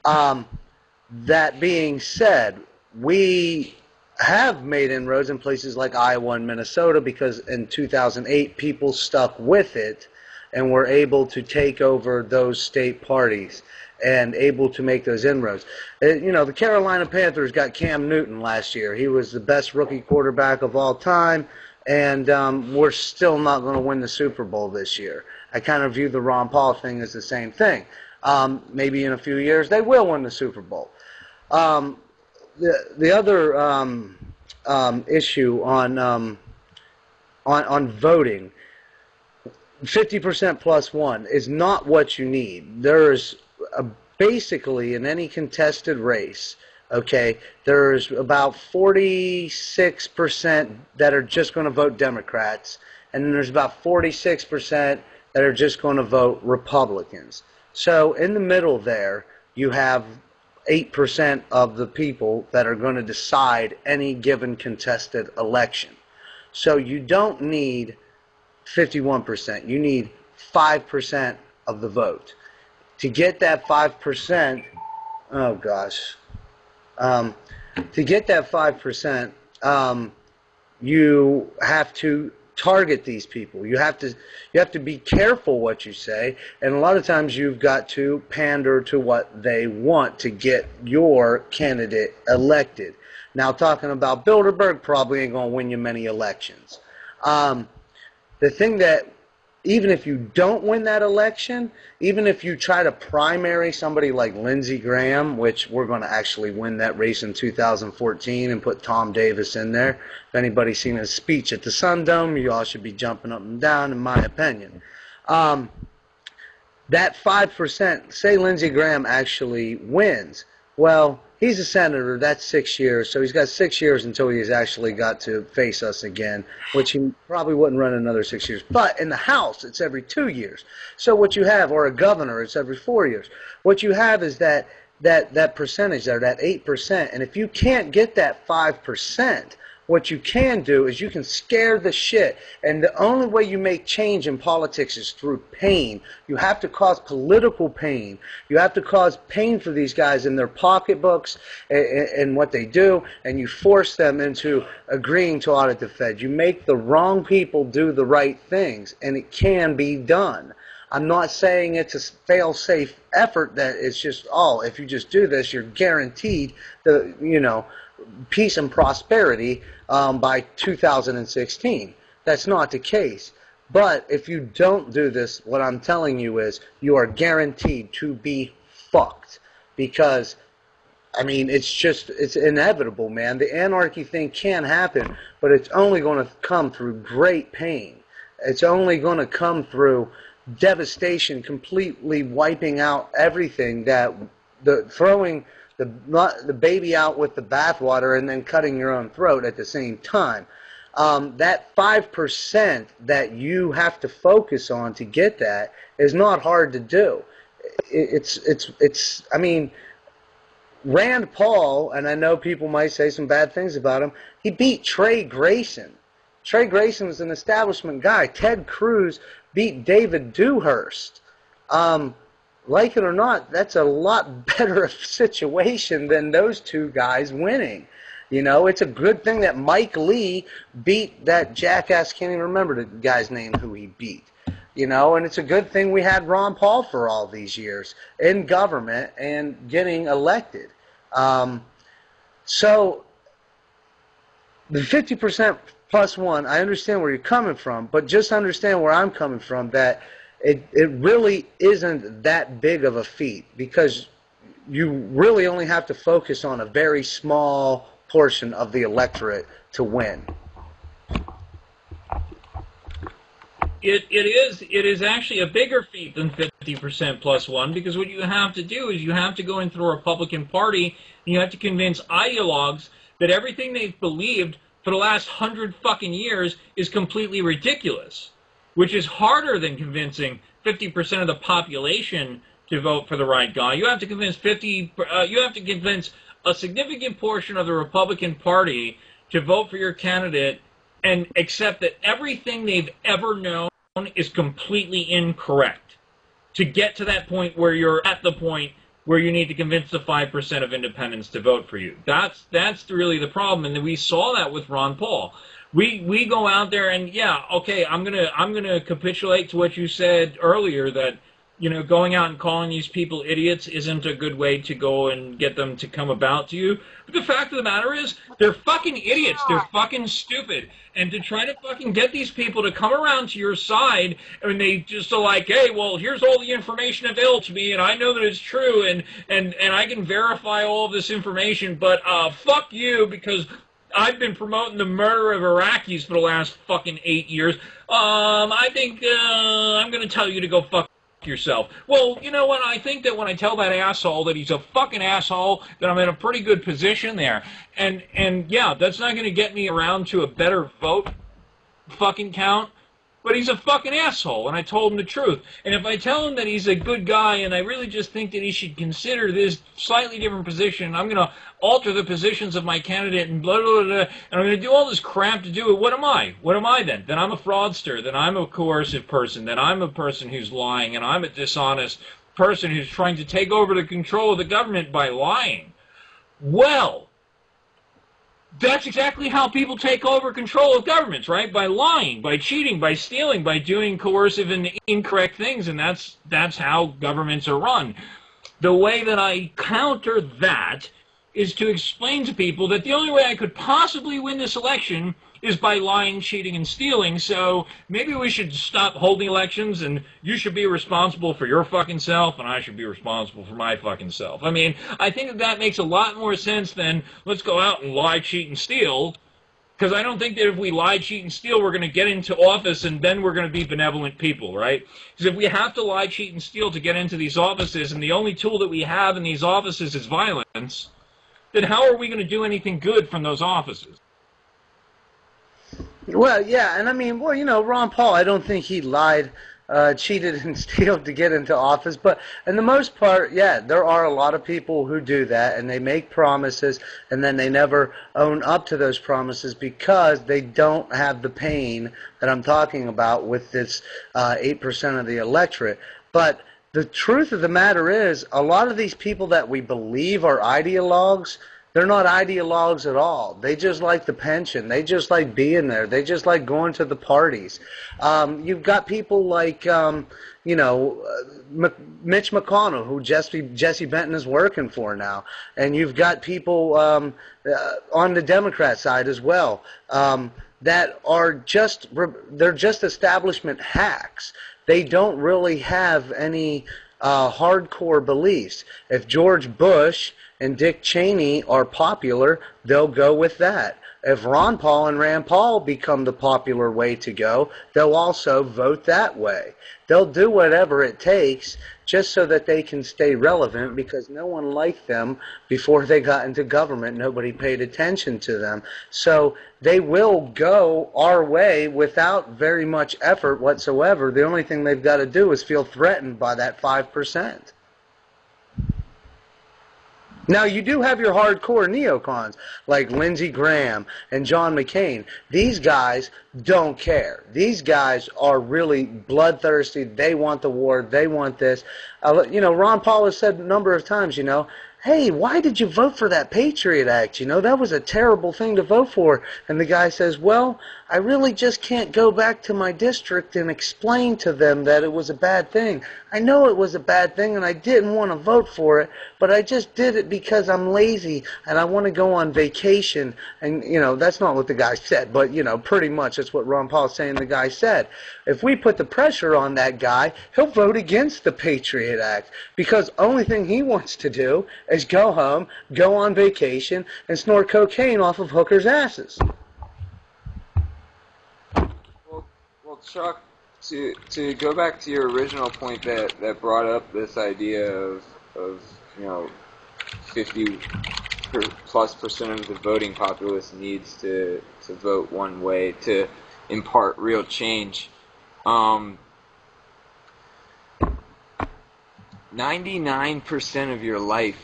That being said, we have made inroads in places like Iowa and Minnesota because in 2008 people stuck with it and were able to take over those state parties and able to make those inroads. You know, the Carolina Panthers got Cam Newton last year. He was the best rookie quarterback of all time, and we're still not going to win the Super Bowl this year. I kind of view the Ron Paul thing as the same thing. Maybe in a few years they will win the Super Bowl. The other issue on voting, 50% plus one is not what you need. There's basically in any contested race, okay, there's about 46% that are just going to vote Democrats, and then there's about 46% that are just going to vote Republicans. So in the middle there, you have 8% of the people that are going to decide any given contested election. So you don't need 51%. You need 5% of the vote. To get that 5%, oh gosh, to get that 5%, you have to target these people. You have to be careful what you say, and a lot of times you've got to pander to what they want to get your candidate elected. Now, talking about Bilderberg, probably ain't going to win you many elections. The thing that, even if you don't win that election, even if you try to primary somebody like Lindsey Graham, which we're going to actually win that race in 2014 and put Tom Davis in there. If anybody's seen his speech at the Sun Dome, you all should be jumping up and down, in my opinion. That 5%, say Lindsey Graham actually wins. Well, he's a senator, that's 6 years, so he's got 6 years until he's actually got to face us again, which he probably wouldn't run another 6 years. But in the House, it's every 2 years. So what you have, or a governor, it's every 4 years. What you have is that percentage there, that 8%, and if you can't get that 5%, What you can do is you can scare the shit. And the only way you make change in politics is through pain. You have to cause political pain. You have to cause pain for these guys in their pocketbooks and what they do, and you force them into agreeing to audit the Fed. You make the wrong people do the right things, and it can be done. I'm not saying it's a fail-safe effort that it's just, oh, if you just do this, you're guaranteed the, you know, peace and prosperity by 2016. That's not the case. But if you don't do this, what I'm telling you is you are guaranteed to be fucked. Because, I mean, it's inevitable, man. The anarchy thing can happen, but it's only going to come through great pain. It's only going to come through devastation, completely wiping out everything, throwing the baby out with the bathwater and then cutting your own throat at the same time. That 5% that you have to focus on to get that is not hard to do. I mean, Rand Paul, and I know people might say some bad things about him, he beat Trey Grayson. Trey Grayson was an establishment guy. Ted Cruz beat David Dewhurst. Like it or not, that's a lot better situation than those two guys winning. You know, it's a good thing that Mike Lee beat that jackass, can't even remember the guy's name who he beat. You know, and it's a good thing we had Ron Paul for all these years in government and getting elected. So the 50% plus one, I understand where you're coming from, but just understand where I'm coming from, that it really isn't that big of a feat, because you really only have to focus on a very small portion of the electorate to win. It is actually a bigger feat than 50% plus one, because what you have to do is you have to go into the Republican Party and you have to convince ideologues that everything they've believed for the last 100 fucking years is completely ridiculous, which is harder than convincing 50% of the population to vote for the right guy. You have to convince a significant portion of the Republican Party to vote for your candidate and accept that everything they've ever known is completely incorrect, to get to that point where you're at the point where you need to convince the 5% of independents to vote for you. That's really the problem, and we saw that with Ron Paul. We go out there and, yeah, okay, I'm gonna capitulate to what you said earlier, that, you know, going out and calling these people idiots isn't a good way to go and get them to come about to you. But the fact of the matter is, they're fucking idiots. They're fucking stupid. And to try to fucking get these people to come around to your side, and they just are like, hey, well, here's all the information available to me, and I know that it's true, and I can verify all of this information, but fuck you, because I've been promoting the murder of Iraqis for the last fucking 8 years. I think I'm going to tell you to go fuck yourself. Well, you know what? I think that when I tell that asshole that he's a fucking asshole, that I'm in a pretty good position there. And yeah, that's not going to get me around to a better vote fucking count, but he's a fucking asshole, and I told him the truth. And if I tell him that he's a good guy, and I really just think that he should consider this slightly different position, I'm going to alter the positions of my candidate and blah, blah, blah, and I'm going to do all this crap to do it. What am I? What am I then? Then I'm a fraudster. Then I'm a coercive person. Then I'm a person who's lying, and I'm a dishonest person who's trying to take over the control of the government by lying. Well, that's exactly how people take over control of governments, right? By lying, by cheating, by stealing, by doing coercive and incorrect things, and that's how governments are run. The way that I counter that is to explain to people that the only way I could possibly win this election is by lying, cheating, and stealing, so maybe we should stop holding elections, and you should be responsible for your fucking self, and I should be responsible for my fucking self. I mean, I think that makes a lot more sense than let's go out and lie, cheat, and steal, because I don't think that if we lie, cheat, and steal, we're going to get into office and then we're going to be benevolent people, right? Because if we have to lie, cheat, and steal to get into these offices, and the only tool that we have in these offices is violence, then how are we going to do anything good from those offices? Well, yeah, and I mean, well, you know, Ron Paul, I don't think he lied, cheated and steal to get into office. But in the most part, yeah, there are a lot of people who do that, and they make promises, and then they never own up to those promises because they don't have the pain that I'm talking about with this 8% of the electorate. But the truth of the matter is, a lot of these people that we believe are ideologues, they're not ideologues at all. They just like the pension. They just like being there. They just like going to the parties. You've got people like, you know, Mitch McConnell, who Jesse Benton is working for now. And you've got people on the Democrat side as well that are they're just establishment hacks. They don't really have any hardcore beliefs. If George Bush and Dick Cheney are popular, they'll go with that. If Ron Paul and Rand Paul become the popular way to go, they'll also vote that way. They'll do whatever it takes just so that they can stay relevant, because no one liked them before they got into government. Nobody paid attention to them. So they will go our way without very much effort whatsoever. The only thing they've got to do is feel threatened by that 5%. Now, you do have your hardcore neocons, like Lindsey Graham and John McCain. These guys don't care. These guys are really bloodthirsty. They want the war. They want this. You know, Ron Paul has said a number of times, you know, hey, why did you vote for that Patriot Act? You know, that was a terrible thing to vote for. And the guy says, well, I really just can't go back to my district and explain to them that it was a bad thing. I know it was a bad thing and I didn't want to vote for it, but I just did it because I'm lazy and I want to go on vacation. And, you know, that's not what the guy said, but, you know, pretty much that's what Ron Paul's saying the guy said. If we put the pressure on that guy, he'll vote against the Patriot Act, because the only thing he wants to do is go home, go on vacation, and snort cocaine off of hookers' asses. Well, Chuck, to go back to your original point that brought up this idea of you know, 50+% of the voting populace needs to vote one way to impart real change. 99% of your life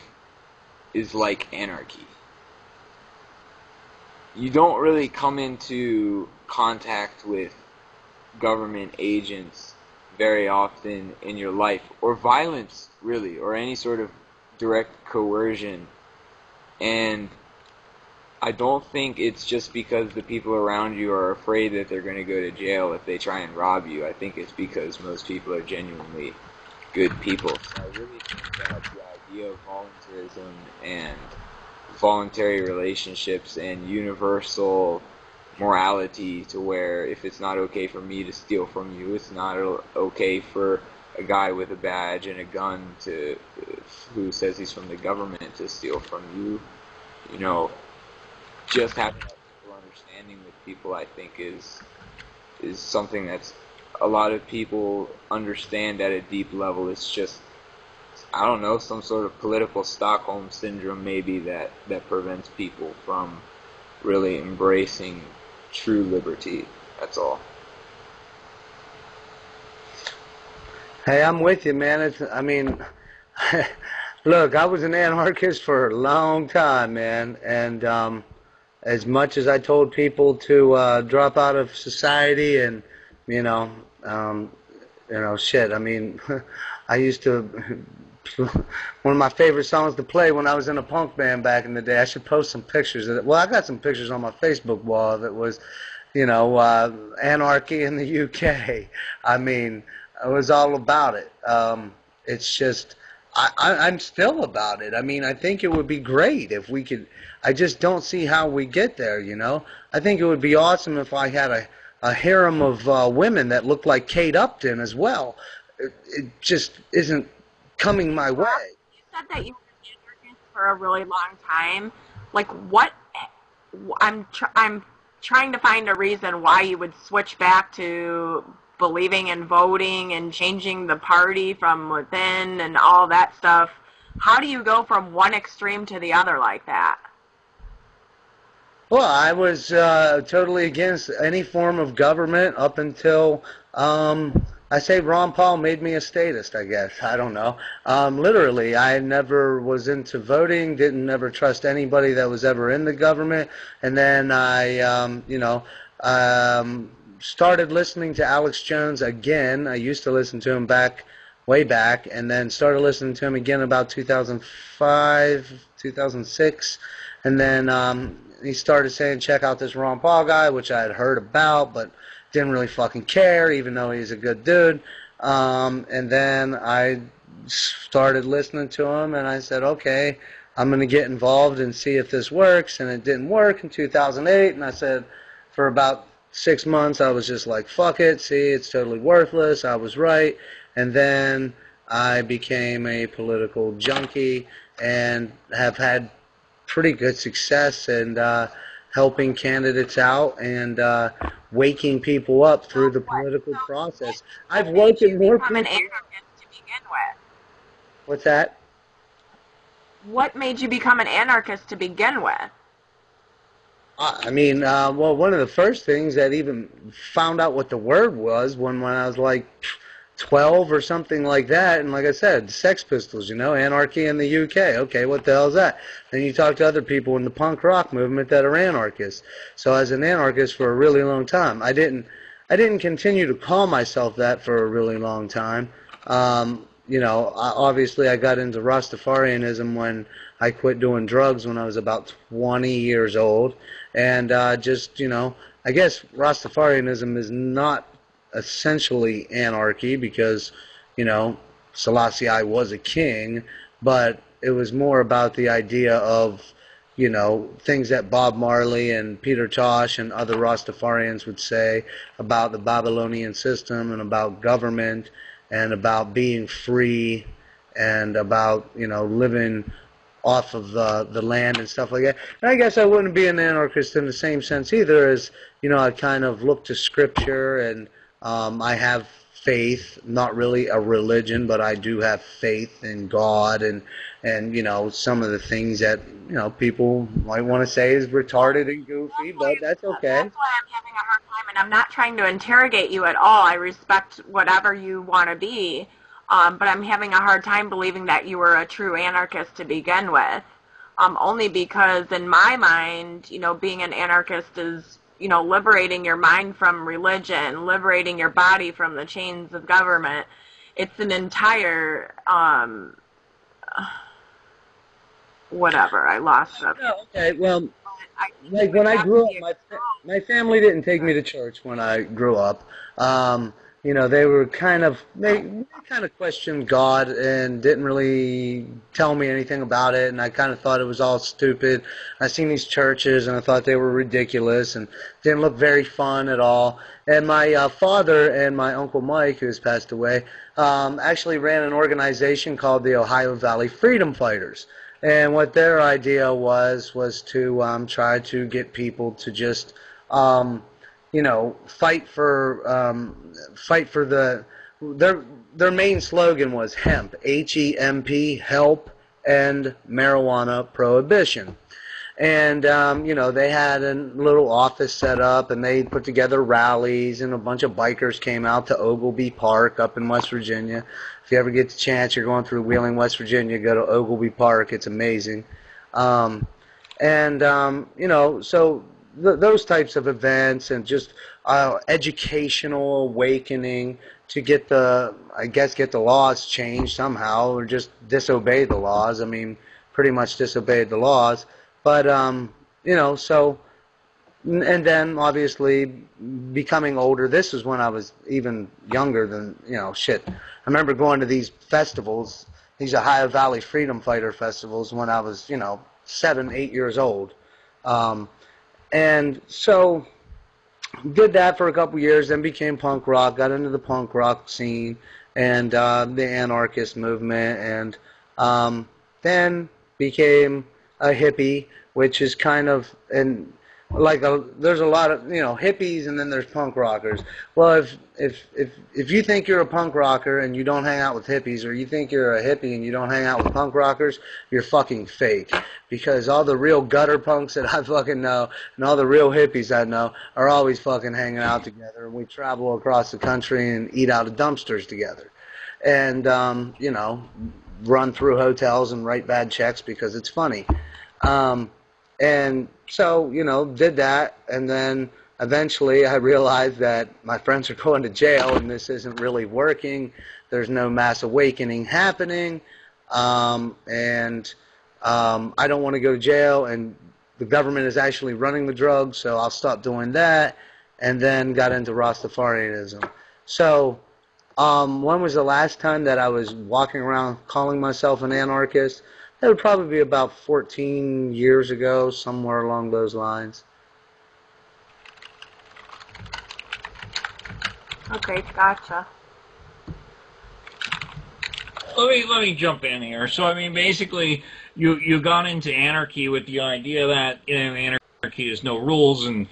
is like anarchy. You don't really come into contact with government agents very often in your life, or violence, really, or any sort of direct coercion. And I don't think it's just because the people around you are afraid that they're going to go to jail if they try and rob you. I think it's because most people are genuinely good people. So I really think that the idea of voluntarism and voluntary relationships and universal morality, to where if it's not okay for me to steal from you, it's not okay for a guy with a badge and a gun who says he's from the government to steal from you. You know, just having that simple understanding with people, I think, is something that's a lot of people understand at a deep level. It's just, I don't know, some sort of political Stockholm syndrome maybe that prevents people from really embracing true liberty. That's all. Hey, I'm with you, man. I mean, look, I was an anarchist for a long time, man, and as much as I told people to drop out of society and, you know, shit, I mean, I used to, one of my favorite songs to play when I was in a punk band back in the day, I should post some pictures of it. Well, I got some pictures on my Facebook wall that was, you know, Anarchy in the UK. I mean, I was all about it. It's just, I'm still about it. I mean, I think it would be great if we could. I just don't see how we get there, you know. I think it would be awesome if I had a harem of women that looked like Kate Upton as well. It just isn't coming my way. You said that you were an anarchist for a really long time. Like, what? I'm trying to find a reason why you would switch back to believing in voting and changing the party from within and all that stuff. How do you go from one extreme to the other like that? Well, I was totally against any form of government up until I say Ron Paul made me a statist, I guess. I don't know. Literally, I never was into voting, didn't never trust anybody that was ever in the government. And then I, started listening to Alex Jones again. I used to listen to him way back, and then started listening to him again about 2005, 2006. And then he started saying, check out this Ron Paul guy, which I had heard about, but didn't really fucking care, even though he's a good dude. And then I started listening to him, and I said, okay, I'm going to get involved and see if this works. And it didn't work in 2008, and I said, for about 6 months, I was just like, fuck it, see, it's totally worthless, I was right. And then I became a political junkie and have had pretty good success in helping candidates out and waking people up through the political process. I've woken more people. An anarchist to begin with. What's that? What made you become an anarchist to begin with? I mean, well, one of the first things that even found out what the word was when I was like 12 or something like that, and like I said, Sex Pistols, Anarchy in the UK. Okay, what the hell is that? Then you talk to other people in the punk rock movement that are anarchists. So as an anarchist for a really long time, I didn't continue to call myself that for a really long time. Obviously I got into Rastafarianism when I quit doing drugs when I was about 20 years old. And I guess Rastafarianism is not essentially anarchy because, Selassie I was a king, but it was more about the idea of, things that Bob Marley and Peter Tosh and other Rastafarians would say about the Babylonian system and about government and about being free and about, living off of the land and stuff like that. And I guess I wouldn't be an anarchist in the same sense either as, I kind of look to scripture and I have faith, not really a religion, but I do have faith in God and some of the things that, people might want to say is retarded and goofy, but that's okay. That's why I'm having a hard time, and I'm not trying to interrogate you at all. I respect whatever you want to be, but I'm having a hard time believing that you were a true anarchist to begin with, only because in my mind, being an anarchist is, liberating your mind from religion, liberating your body from the chains of government. It's an entire, whatever, I lost it. Oh, okay, well, like when I grew up, my family didn't take me to church when I grew up. They were they kind of questioned God and didn't really tell me anything about it, and I kind of thought it was all stupid. I seen these churches, and I thought they were ridiculous and didn't look very fun at all. And my father and my Uncle Mike, who has passed away, actually ran an organization called the Ohio Valley Freedom Fighters. And what their idea was to try to get people to just fight for their main slogan was hemp, H-E-M-P, help, end marijuana prohibition. And, they had a little office set up, and they put together rallies, and a bunch of bikers came out to Oglebay Park up in West Virginia. If you ever get the chance, you're going through Wheeling, West Virginia, go to Oglebay Park. It's amazing. So those types of events and just educational awakening to get the laws changed somehow or just disobey the laws. I mean, pretty much disobeyed the laws. But, and then obviously becoming older, this is when I was even younger than, shit. I remember going to these festivals, these Ohio Valley Freedom Fighter festivals when I was, 7, 8 years old. And so did that for a couple years, then became punk rock, got into the punk rock scene and the anarchist movement, and then became a hippie, which is kind of, and like there's a lot of hippies, and then there's punk rockers. Well, if you think you're a punk rocker and you don't hang out with hippies, or you think you're a hippie and you don't hang out with punk rockers, you're fucking fake. Because all the real gutter punks that I fucking know and all the real hippies I know are always fucking hanging out together, and we travel across the country and eat out of dumpsters together, and run through hotels and write bad checks because it's funny. And so, did that, and then eventually I realized that my friends are going to jail and this isn't really working. There's no mass awakening happening, and I don't want to go to jail, and the government is actually running the drugs, so I'll stop doing that, and then got into Rastafarianism. So, when was the last time that I was walking around calling myself an anarchist? That would probably be about 14 years ago, somewhere along those lines. Okay, gotcha. Let me jump in here. So I mean, basically, you got into anarchy with the idea that anarchy is no rules and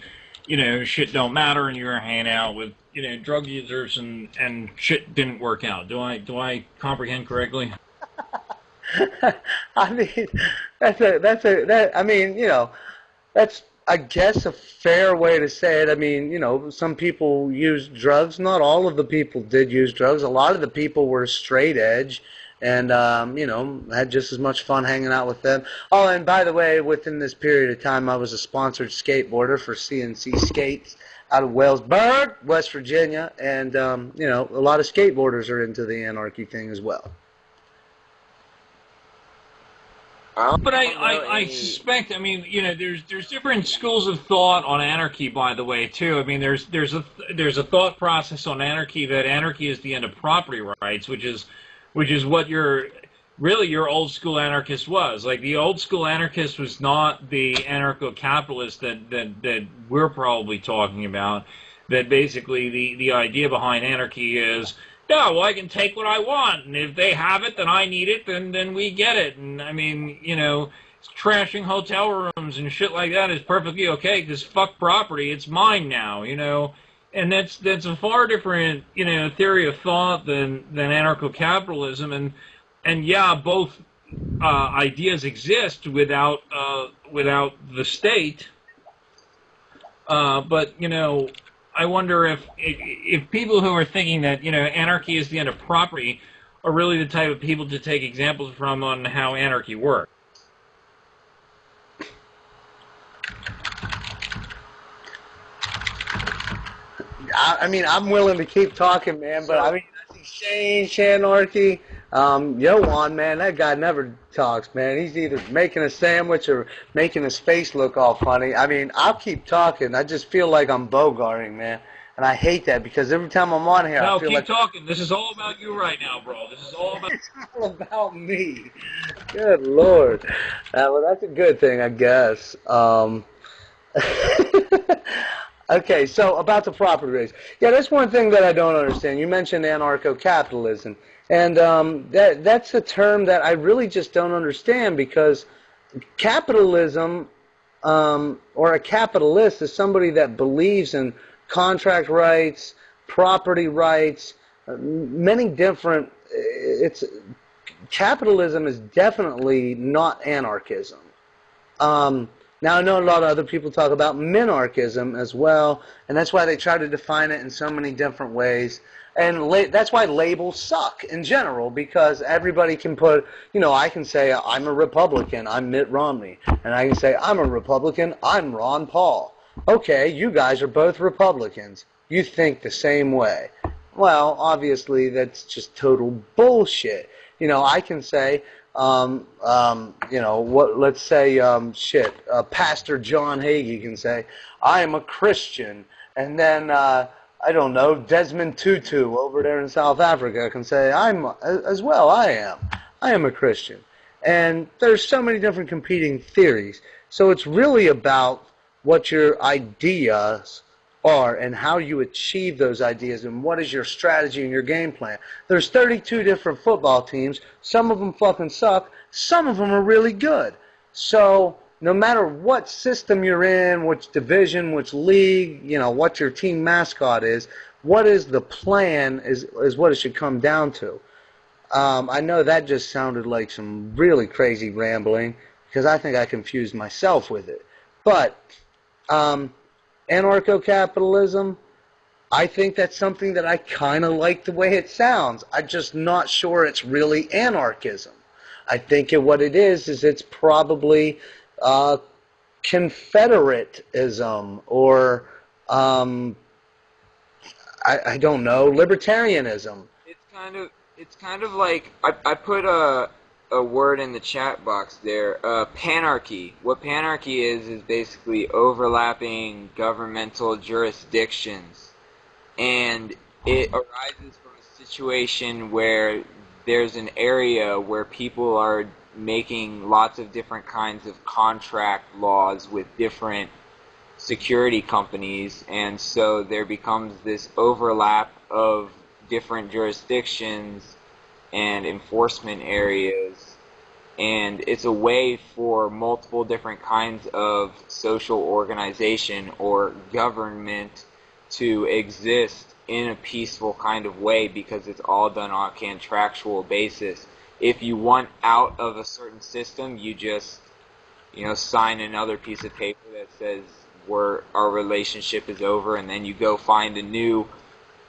shit don't matter, and you're hanging out with drug users and shit didn't work out. Do I comprehend correctly? I mean, that's I guess a fair way to say it. I mean, some people use drugs. Not all of the people did use drugs. A lot of the people were straight edge and, had just as much fun hanging out with them. Oh, and by the way, within this period of time, I was a sponsored skateboarder for CNC Skates out of Wellsburg, West Virginia. And, a lot of skateboarders are into the anarchy thing as well. But I suspect, I mean, there's different schools of thought on anarchy, by the way, too. I mean, there's a thought process on anarchy that anarchy is the end of property rights, which is what your old school anarchist was. Like, the old school anarchist was not the anarcho-capitalist that we're probably talking about. That basically the idea behind anarchy is, yeah, well, I can take what I want, and if they have it, then I need it, then we get it. And, I mean, trashing hotel rooms and shit like that is perfectly okay, because fuck property, it's mine now, And that's a far different, theory of thought than anarcho-capitalism. And yeah, both ideas exist without the state. But, I wonder if people who are thinking that, anarchy is the end of property are really the type of people to take examples from on how anarchy works. I mean, I'm willing to keep talking, man, but I mean, I see Shanarchy, Yowan, man, that guy never talks, man. He's either making a sandwich or making his face look all funny. I mean, I'll keep talking. I just feel like I'm bogarting, man. And I hate that because every time I'm on here, I feel like... No, keep talking. This is all about you right now, bro. This is all about... It's all about me. Good Lord. Well, that's a good thing, I guess. Okay, so about the property rights. Yeah, that's one thing that I don't understand. You mentioned anarcho-capitalism. And that's a term that I really just don't understand, because capitalism, or a capitalist, is somebody that believes in contract rights, property rights, many different... Capitalism is definitely not anarchism. Now, I know a lot of other people talk about minarchism as well, and that's why they try to define it in so many different ways. And that's why labels suck in general, because everybody can put, I can say I'm a Republican, I'm Mitt Romney, and I can say I'm a Republican, I'm Ron Paul. Okay, you guys are both Republicans. You think the same way. Well, obviously, that's just total bullshit. I can say... let's say, Pastor John Hagee can say, I am a Christian. And then, I don't know, Desmond Tutu over there in South Africa can say, I am a Christian. And there's so many different competing theories. So it's really about what your ideas are and how you achieve those ideas and what is your strategy and your game plan. There's 32 different football teams. Some of them fucking suck. Some of them are really good. So no matter what system you're in, which division, which league, you know, what your team mascot is, what is the plan is what it should come down to. I know that just sounded like some really crazy rambling, because I think I confused myself with it. But anarcho-capitalism, I think that's something that I kind of like the way it sounds. I'm just not sure it's really anarchism. I think what it is it's probably confederatism or I don't know, libertarianism. It's kind of like I put a word in the chat box there. Panarchy. What panarchy is basically overlapping governmental jurisdictions, and it arises from a situation where there's an area where people are making lots of different kinds of contract laws with different security companies, and so there becomes this overlap of different jurisdictions and enforcement areas, and it's a way for multiple different kinds of social organization or government to exist in a peaceful kind of way, because it's all done on a contractual basis. If you want out of a certain system, you just, you know, sign another piece of paper that says our relationship is over, and then you go find a new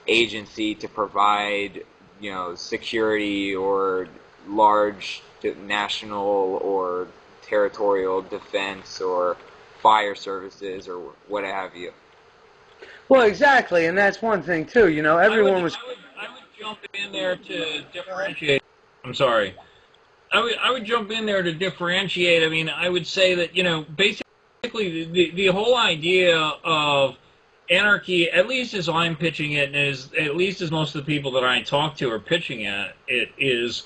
agency to provide, you know, security or large national or territorial defense or fire services or what have you. Well, exactly, and that's one thing too. You know, everyone was. I would jump in there to differentiate. I'm sorry. I would jump in there to differentiate. I mean, I would say that, you know, basically the whole idea of anarchy, at least as I'm pitching it, and at least as most of the people that I talk to are pitching it, is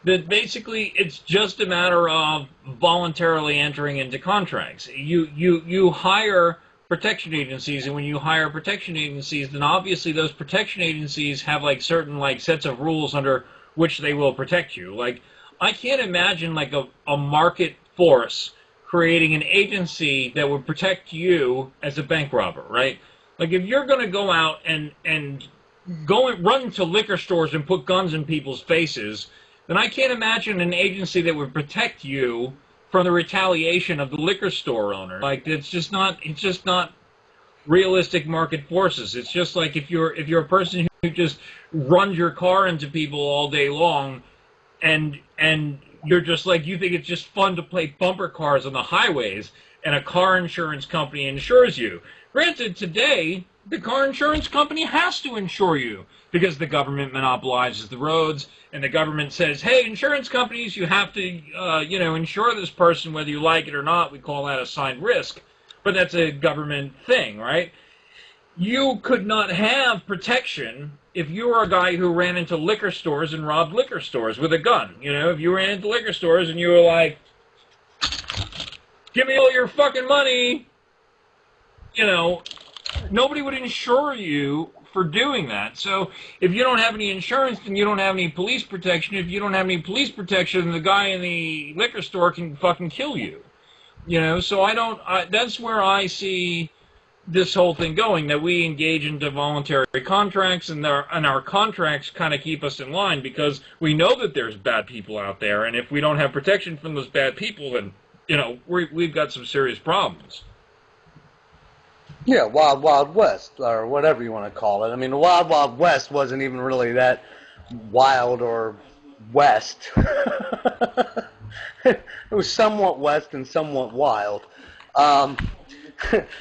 that basically it's just a matter of voluntarily entering into contracts. You hire protection agencies, and when you hire protection agencies, then obviously those protection agencies have like certain like sets of rules under which they will protect you. Like, I can't imagine like a market force creating an agency that would protect you as a bank robber, right? Like, if you're going to go out and go and run to liquor stores and put guns in people's faces, then I can't imagine an agency that would protect you from the retaliation of the liquor store owner. Like, it's just not realistic market forces. It's just like if you're a person who just runs your car into people all day long, and you're just like, you think it's just fun to play bumper cars on the highways, and a car insurance company insures you. Granted, today, the car insurance company has to insure you because the government monopolizes the roads, and the government says, hey, insurance companies, you have to, insure this person whether you like it or not. We call that assigned risk. But that's a government thing, right? You could not have protection if you were a guy who ran into liquor stores and robbed liquor stores with a gun. You know, if you ran into liquor stores and you were like, give me all your fucking money, you know, nobody would insure you for doing that. So if you don't have any insurance, then you don't have any police protection. If you don't have any police protection, then the guy in the liquor store can fucking kill you. You know, so that's where I see this whole thing going, that we engage into voluntary contracts, and our contracts kind of keep us in line, because we know that there's bad people out there, and if we don't have protection from those bad people, then, you know, we've got some serious problems. Yeah, Wild Wild West, or whatever you want to call it. I mean, the Wild Wild West wasn't even really that wild or west. It was somewhat west and somewhat wild.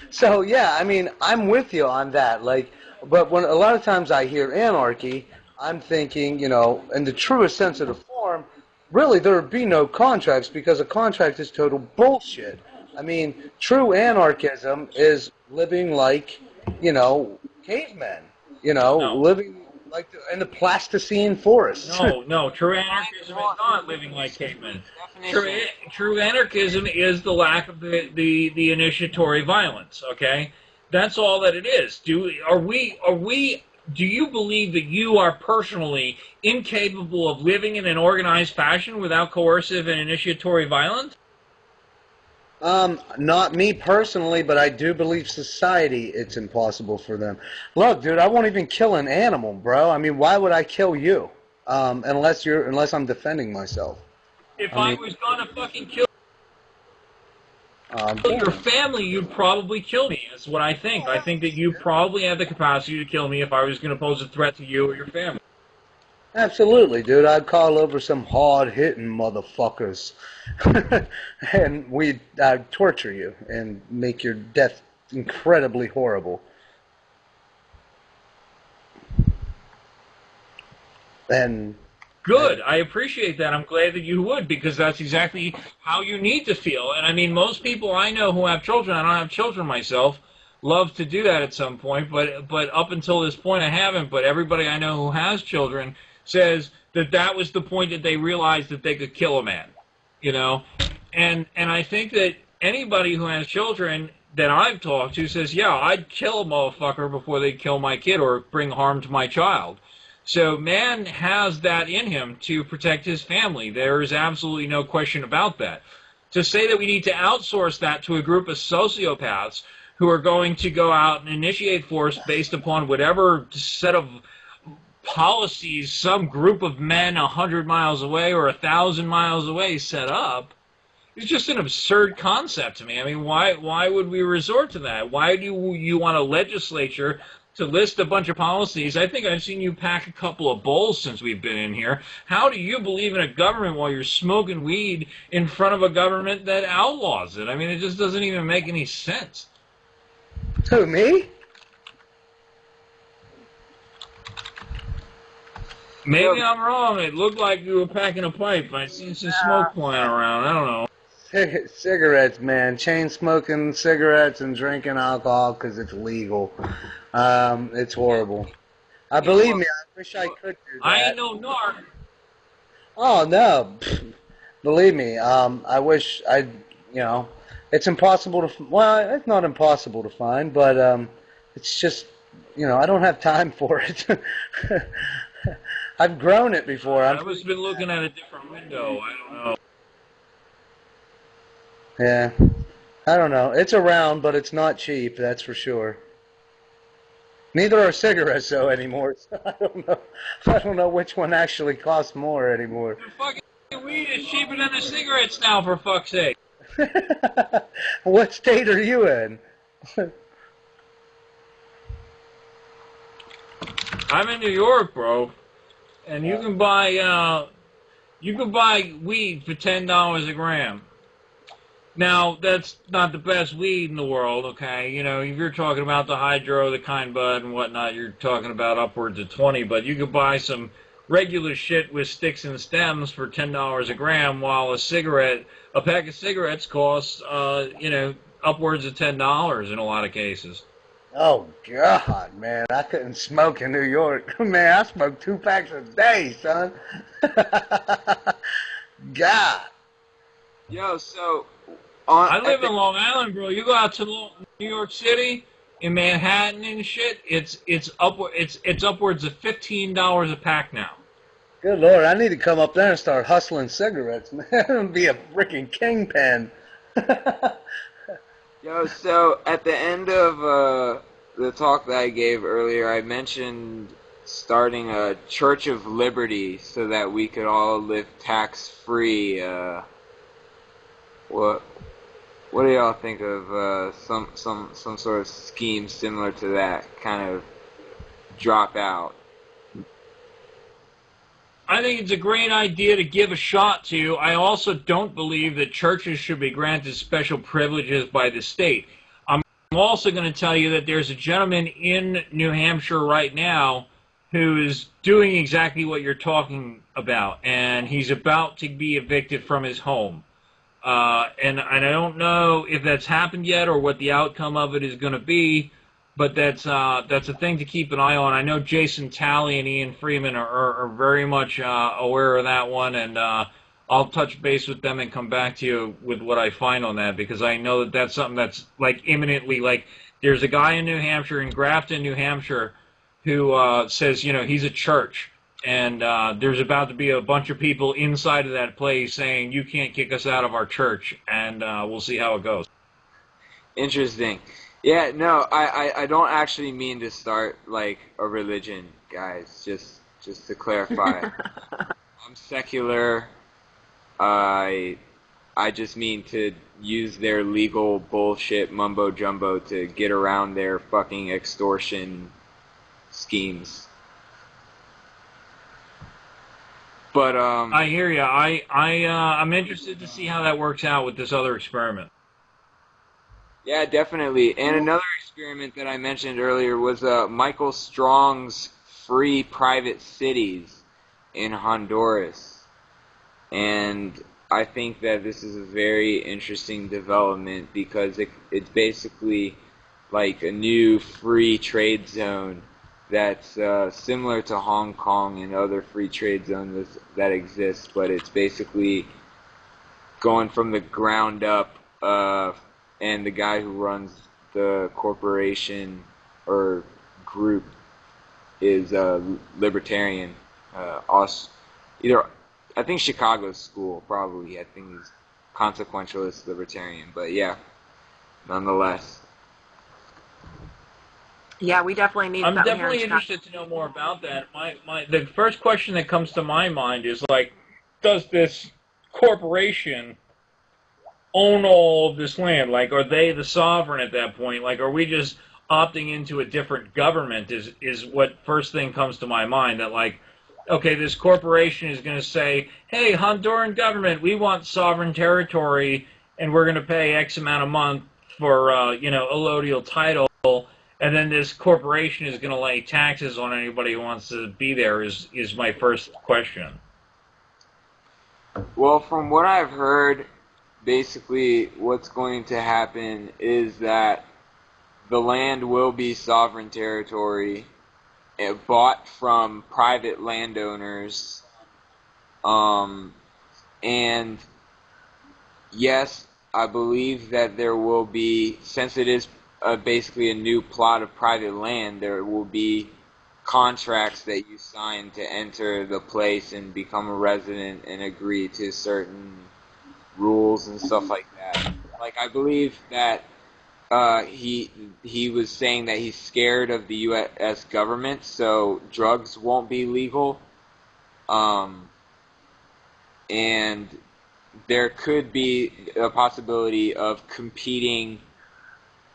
So, yeah, I mean, I'm with you on that. Like, but when a lot of times I hear anarchy, I'm thinking, you know, in the truest sense of the form, really there would be no contracts, because a contract is total bullshit. I mean, true anarchism is living like, you know, cavemen, you know, living like in the Pleistocene forest. No, true anarchism is not living like cavemen. True anarchism is the lack of the initiatory violence, okay? That's all that it is. Do you believe that you are personally incapable of living in an organized fashion without coercive and initiatory violence? Not me personally, but I do believe society, it's impossible for them. Look, dude, I won't even kill an animal, bro. I mean, why would I kill you? Unless I'm defending myself. If I was gonna fucking kill your family, you'd probably kill me. That's what I think. I think that you probably have the capacity to kill me if I was going to pose a threat to you or your family. Absolutely, dude. I'd call over some hard-hitting motherfuckers, and I'd torture you and make your death incredibly horrible. And good. I appreciate that. I'm glad that you would, because that's exactly how you need to feel. And I mean, most people I know who have children, I don't have children myself, love to do that at some point, but up until this point I haven't. But everybody I know who has children says that that was the point that they realized that they could kill a man, you know? And I think that anybody who has children that I've talked to says, yeah, I'd kill a motherfucker before they kill my kid or bring harm to my child. So man has that in him to protect his family. There is absolutely no question about that. To say that we need to outsource that to a group of sociopaths who are going to go out and initiate force based upon whatever set of policies some group of men 100 miles away or 1,000 miles away set up is just an absurd concept to me. I mean, why would we resort to that? Why do you want a legislature to list a bunch of policies? I think I've seen you pack a couple of bowls since we've been in here. How do you believe in a government while you're smoking weed in front of a government that outlaws it? I mean, it just doesn't even make any sense. Who, me? Maybe I'm wrong. It looked like you were packing a pipe. I seen some smoke flying around. I don't know. Cigarettes, man. Chain smoking cigarettes and drinking alcohol because it's legal. It's horrible. Believe me, I wish I could do that. I ain't no narc. Oh, no. Believe me, I wish it's impossible to, well, it's not impossible to find, but it's just, I don't have time for it. I've grown it before. I've just been looking at a different window. I don't know. Yeah. I don't know. It's around, but it's not cheap, that's for sure. Neither are cigarettes, though, anymore. So I don't know which one actually costs more anymore. The fucking weed is cheaper than the cigarettes now, for fuck's sake. What state are you in? I'm in New York, bro, and you can buy weed for $10 a gram. Now, that's not the best weed in the world, okay? If you're talking about the hydro, the kind bud, and whatnot, you're talking about upwards of 20, but you could buy some regular shit with sticks and stems for $10 a gram, while a pack of cigarettes costs, upwards of $10 in a lot of cases. Oh, God, man, I couldn't smoke in New York. Man, I smoke 2 packs a day, son. God. Yo, so... I live in Long Island, bro. You go out to New York City, in Manhattan and shit, it's upwards of $15 a pack now. Good Lord, I need to come up there and start hustling cigarettes, man. And be a freaking kingpin. Yo, so at the end of the talk that I gave earlier, I mentioned starting a Church of Liberty so that we could all live tax-free. What do y'all think of some sort of scheme similar to that kind of drop out? I think it's a great idea to give a shot to. I also don't believe that churches should be granted special privileges by the state. I'm also going to tell you that there's a gentleman in New Hampshire right now who is doing exactly what you're talking about, and he's about to be evicted from his home. And I don't know if that's happened yet or what the outcome of it is going to be, but that's a thing to keep an eye on. I know Jason Talley and Ian Freeman are very much aware of that one, and I'll touch base with them and come back to you with what I find on that, because I know that that's something that's like imminently, like there's a guy in New Hampshire, in Grafton, New Hampshire, who says, he's a church, and there's about to be a bunch of people inside of that place saying, you can't kick us out of our church, and we'll see how it goes. Interesting. Yeah, no, I don't actually mean to start like a religion, guys. Just to clarify, I'm secular. I just mean to use their legal bullshit mumbo jumbo to get around their fucking extortion schemes. But I hear you. I'm interested to see how that works out with this other experiment. yeah, definitely. And another experiment that I mentioned earlier was Michael Strong's free private cities in Honduras. And I think that this is a very interesting development because it's basically like a new free trade zone that's similar to Hong Kong and other free trade zones that exist, but it's basically going from the ground up, and the guy who runs the corporation or group is libertarian. Either I think Chicago's school, probably. I think he's consequentialist libertarian, but yeah, nonetheless. Yeah, we definitely need I'm something definitely here in Chicago. interested to know more about that. The first question that comes to my mind is like, does this corporation own all of this land? Like, are they the sovereign at that point? Like, are we just opting into a different government? Is what first thing comes to my mind. That like, okay, this corporation is going to say, hey, Honduran government, we want sovereign territory, and we're going to pay X amount a month for allodial title. And then this corporation is going to lay taxes on anybody who wants to be there is my first question. Well, from what I've heard, basically what's going to happen is that the land will be sovereign territory bought from private landowners. And yes, I believe that there will be, since it is basically a new plot of private land, there will be contracts that you sign to enter the place and become a resident and agree to certain rules and stuff like that. Like, I believe that he was saying that he's scared of the U.S. government, so drugs won't be legal. And there could be a possibility of competing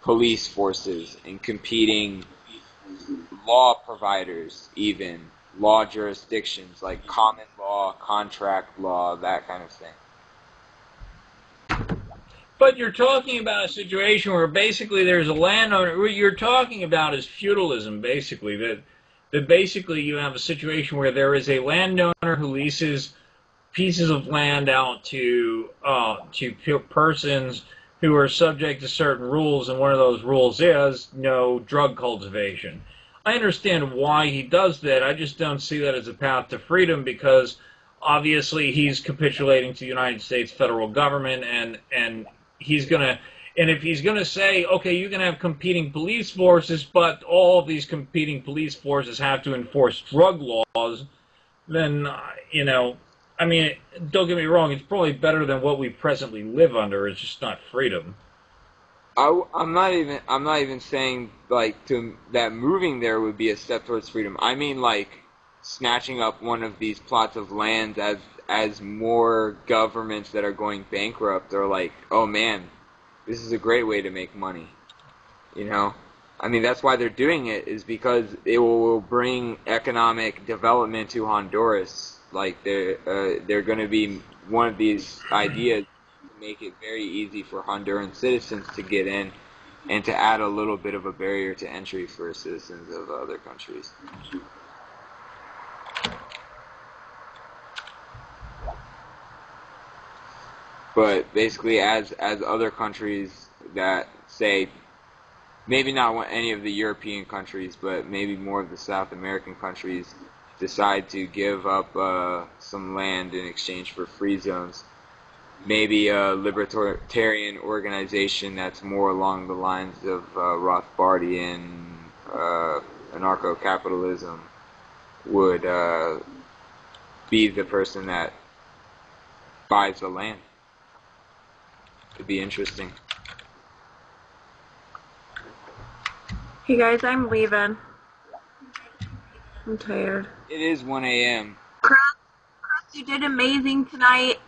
police forces and competing law providers, even law jurisdictions like common law, contract law, that kind of thing. But you're talking about a situation where basically there's a landowner. What you're talking about is feudalism, basically. That basically you have a situation where there is a landowner who leases pieces of land out to persons who are subject to certain rules, and one of those rules is no drug cultivation. I understand why he does that. I just don't see that as a path to freedom, because obviously he's capitulating to the United States federal government, and he's gonna, and if he's gonna say, okay, you can have competing police forces, but all of these competing police forces have to enforce drug laws, then I mean, don't get me wrong, it's probably better than what we presently live under. It's just not freedom. I'm not even saying like that moving there would be a step towards freedom. I mean like snatching up one of these plots of land as more governments that are going bankrupt are like, oh man, this is a great way to make money. I mean, that's why they're doing it, is because it will bring economic development to Honduras. Like they're going to be one of these ideas to make it very easy for Honduran citizens to get in, and to add a little bit of a barrier to entry for citizens of other countries. But basically, as other countries that say, maybe not any of the European countries, but maybe more of the South American countries, decide to give up some land in exchange for free zones, maybe a libertarian organization that's more along the lines of Rothbardian anarcho-capitalism would be the person that buys the land. It'd be interesting. Hey guys, I'm leaving. I'm tired. It is 1 a.m. Chris, you did amazing tonight.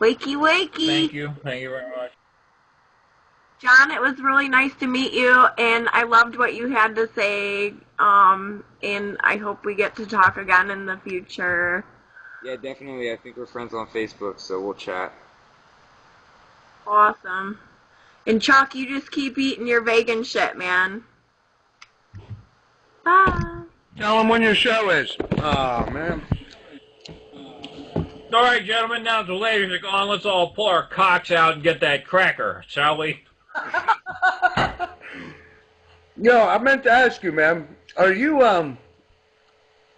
Wakey, wakey. Thank you very much. John, it was really nice to meet you, and I loved what you had to say, and I hope we get to talk again in the future. Yeah, definitely. I think we're friends on Facebook, so we'll chat. Awesome. And Chuck, you just keep eating your vegan shit, man. Bye. Tell them when your show is. Oh, man. All right, gentlemen, now that the ladies are gone, let's all pull our cocks out and get that cracker, shall we? Yo, I meant to ask you, man. Are you,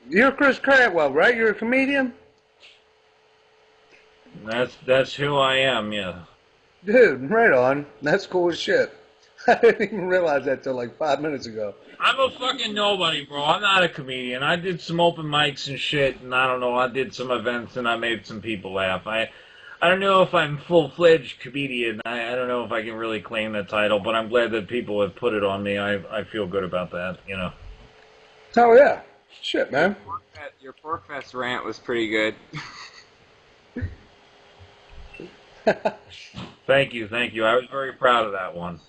you're Chris Cantwell, right? You're a comedian? That's who I am, yeah. Dude, right on. That's cool as shit. I didn't even realize that till like 5 minutes ago. I'm a fucking nobody, bro. I'm not a comedian. I did some open mics and shit, and I don't know, I did some events and I made some people laugh. I don't know if I'm full-fledged comedian. I don't know if I can really claim that title, but I'm glad that people have put it on me. I feel good about that, you know. Oh, yeah. Shit, man. Your Porkfest rant was pretty good. Thank you. I was very proud of that one.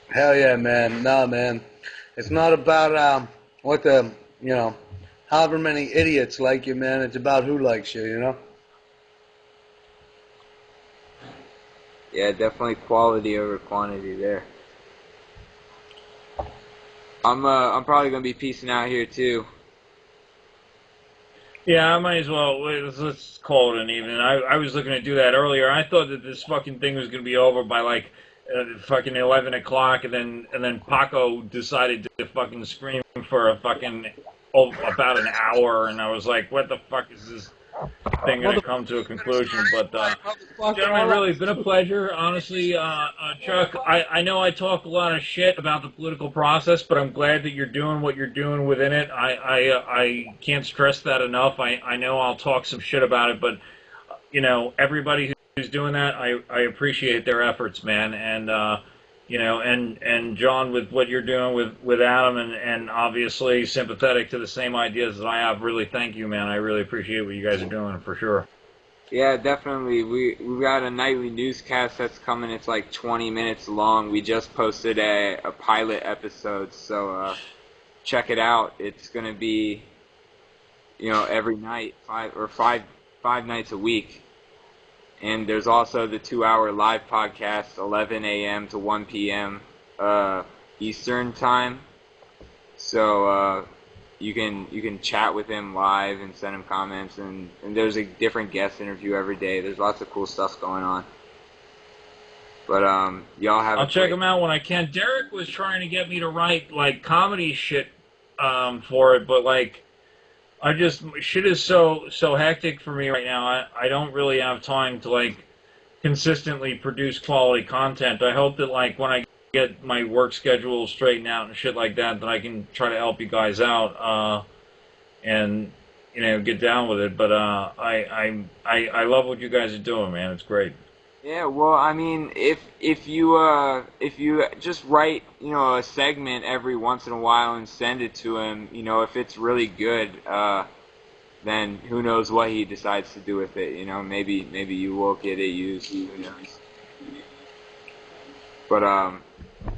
Hell yeah, man. No, man. It's not about what the, you know, however many idiots like you, man. It's about who likes you, you know? Yeah, definitely quality over quantity there. I'm probably gonna be peacing out here too. Yeah, I might as well. Let's call it an evening. I was looking to do that earlier. I thought that this fucking thing was going to be over by like fucking 11 o'clock, and then Paco decided to fucking scream for a fucking about an hour, and I was like, what the fuck is this thing going to come to a conclusion? But gentlemen, really, it's been a pleasure. Honestly, Chuck, I know I talk a lot of shit about the political process, but I'm glad that you're doing what you're doing within it. I can't stress that enough. I know I'll talk some shit about it, but you know, everybody who's doing that, I appreciate their efforts, man. And you know, and John, with what you're doing with Adam, and obviously sympathetic to the same ideas that I have, really thank you, man. I really appreciate what you guys are doing, for sure. Yeah, definitely. We got a nightly newscast that's coming. It's like 20 minutes long. We just posted a pilot episode, so check it out. It's going to be, you know, every night, five nights a week. And there's also the 2-hour live podcast, 11 a.m. to 1 p.m. Eastern time. So you can chat with him live and send him comments, and there's a different guest interview every day. There's lots of cool stuff going on. But y'all have. I'll check him out when I can. Derek was trying to get me to write like comedy shit for it, but like. Shit is so hectic for me right now. I don't really have time to like consistently produce quality content. I hope that like when I get my work schedule straightened out and shit like that I can try to help you guys out and you know, get down with it. But I love what you guys are doing, man. It's great. Yeah, well, I mean, if you just write, you know, a segment every once in a while and send it to him, you know, if it's really good, then who knows what he decides to do with it, you know, maybe you will get it used, who knows. But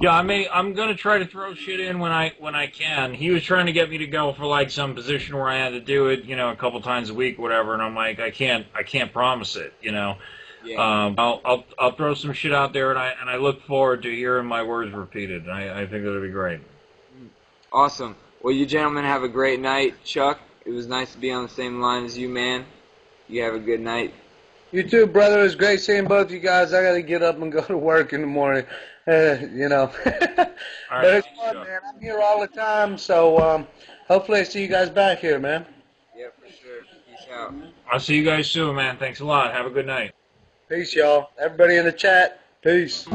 yeah, I'm gonna try to throw shit in when I can. He was trying to get me to go for like some position where I had to do it, you know, a couple times a week, whatever, and I'm like, I can't promise it, you know. Yeah. I'll throw some shit out there, and I look forward to hearing my words repeated. I think that'll be great. Awesome. Well, you gentlemen have a great night. Chuck, it was nice to be on the same line as you, man. You have a good night. You too, brother. It was great seeing both you guys. I got to get up and go to work in the morning, you know. But it's fun, man. I'm here all the time, so hopefully I see you guys back here, man. Yeah, for sure. Peace out. I'll see you guys soon, man. Thanks a lot. Have a good night. Peace, y'all. Everybody in the chat, peace.